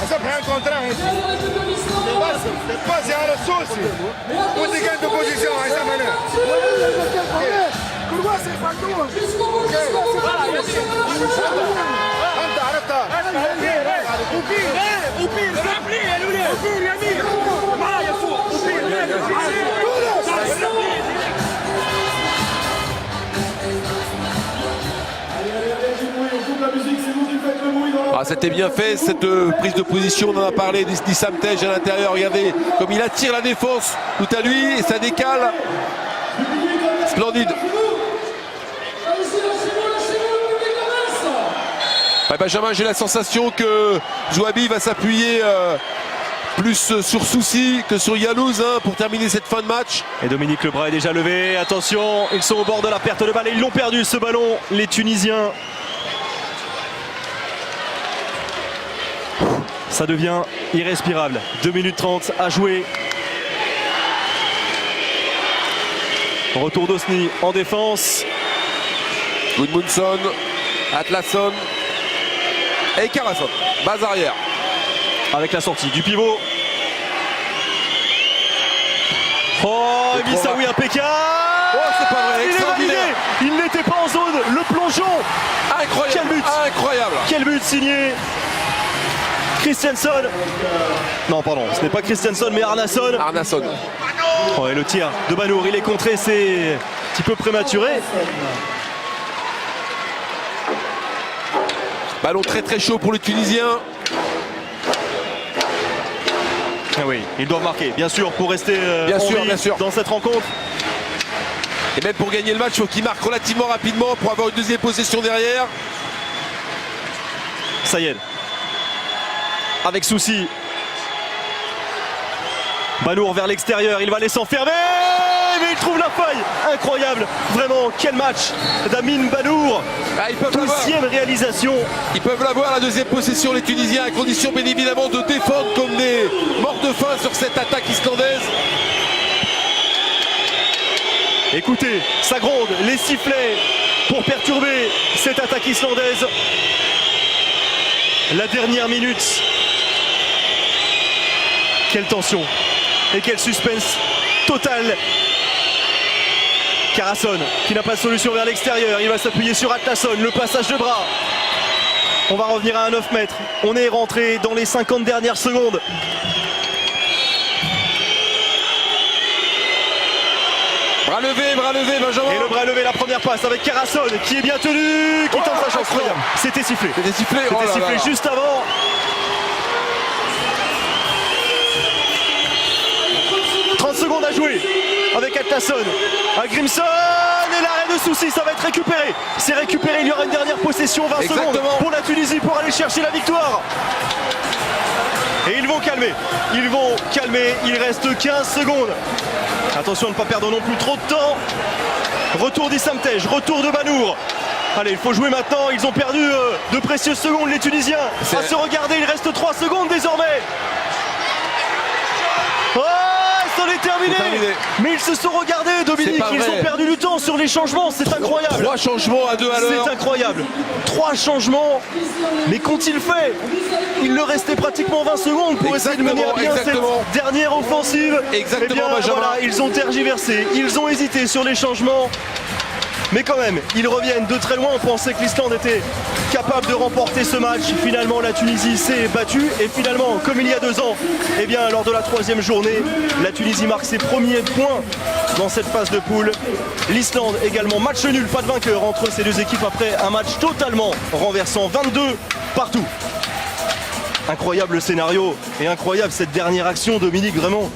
S6: صبحي انكونتراه باسي على السوسي ودي كانت بوزيسيون عصام هنا كرواسي فاندون انت عرفتها وبير يا الولاد وبير يمين معايا فوق
S2: Ah, c'était bien fait cette prise de position, on en a parlé d'Issam Tej à l'intérieur. Regardez comme il attire la défense tout à lui et ça décale. Splendide. Ouais, Benjamin, j'ai la sensation que Zouabi va s'appuyer plus sur Soucy que sur Yalouz pour terminer cette fin de match.
S1: Et Dominique Lebras est déjà levé. Attention, ils sont au bord de la perte de balle et ils l'ont perdu ce ballon, les Tunisiens. Ça devient irrespirable. 2 minutes 30 à jouer. Retour d'Osni en défense.
S2: Gudmundsson, Atlasson et Karasson. Base arrière.
S1: Avec la sortie du pivot. Oh, Missaoui impeccable.
S2: Oh, c'est pas vrai,
S1: il est validé. Il n'était pas en zone. Le plongeon.
S2: Incroyable.
S1: Quel but.
S2: Incroyable.
S1: Quel but signé Christiansson. Non, pardon, ce n'est pas Christiansson, mais Arnason.
S2: Arnason.
S1: Oh, et le tir de Banour, il est contré, c'est un petit peu prématuré.
S2: Ballon très très chaud pour les Tunisiens.
S1: Ah oui, ils doivent marquer, bien sûr, pour rester
S2: bien
S1: sûr
S2: sûr.
S1: Dans cette rencontre.
S2: Et même pour gagner le match, il faut qu'ils marquent relativement rapidement pour avoir une deuxième possession derrière.
S1: Sayed. Avec Soucy. Banour vers l'extérieur, il va aller s'enfermer, mais il trouve la faille. Incroyable, vraiment, quel match d'Amine Banour.
S2: Ah, ils peuvent
S1: 12e réalisation.
S2: Ils peuvent l'avoir la deuxième possession, les Tunisiens, à condition bien évidemment de défendre comme des morts de faim sur cette attaque islandaise.
S1: Écoutez, ça gronde, les sifflets pour perturber cette attaque islandaise. La dernière minute. Quelle tension et quel suspense total. Karasson qui n'a pas de solution vers l'extérieur. Il va s'appuyer sur Atlasson. Le passage de bras. On va revenir à un 9 mètres. On est rentré dans les 50 dernières secondes.
S2: Bras levé, Benjamin.
S1: Et le bras levé, la première passe avec Karasson qui est bien tenu, qui tente sa chance. C'était sifflé.
S2: C'était sifflé,
S1: C'était sifflé juste avant. Secondes à jouer avec Atlasson à Grimson et l'arrêt de Soucy, ça va être récupéré. C'est récupéré, il y aura une dernière possession, 20 secondes pour la Tunisie pour aller chercher la victoire. Et ils vont calmer, il reste 15 secondes. Attention à ne pas perdre non plus trop de temps. Retour d'Issam Tej, retour de Banour. Allez, il faut jouer maintenant, ils ont perdu de précieuses secondes les Tunisiens. À se regarder, il reste 3 secondes désormais. Oh, c'en est terminé. Mais ils se sont regardés, Dominique, ils ont perdu du temps sur les changements, c'est incroyable.
S2: 3 changements à 2 à l'heure.
S1: C'est incroyable. 3 changements, mais qu'ont-ils fait? Il leur restait pratiquement 20 secondes pour essayer de mener à bien cette dernière offensive.
S2: Exactement,
S1: Benjamin. Voilà, ils ont tergiversé, ils ont hésité sur les changements. Mais quand même, ils reviennent de très loin. On pensait que l'Islande était capable de remporter ce match. Finalement, la Tunisie s'est battue. Et finalement, comme il y a 2 ans, eh bien, lors de la 3e journée, la Tunisie marque ses premiers points dans cette phase de poule. L'Islande également, match nul, pas de vainqueur entre ces deux équipes après un match totalement renversant. 22 partout. Incroyable scénario et incroyable cette dernière action, Dominique, vraiment.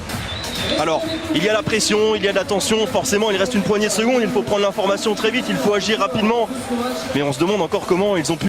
S1: Alors, il y a la pression, il y a de la tension, forcément il reste une poignée de secondes, il faut prendre l'information très vite, il faut agir rapidement. Mais on se demande encore comment ils ont pu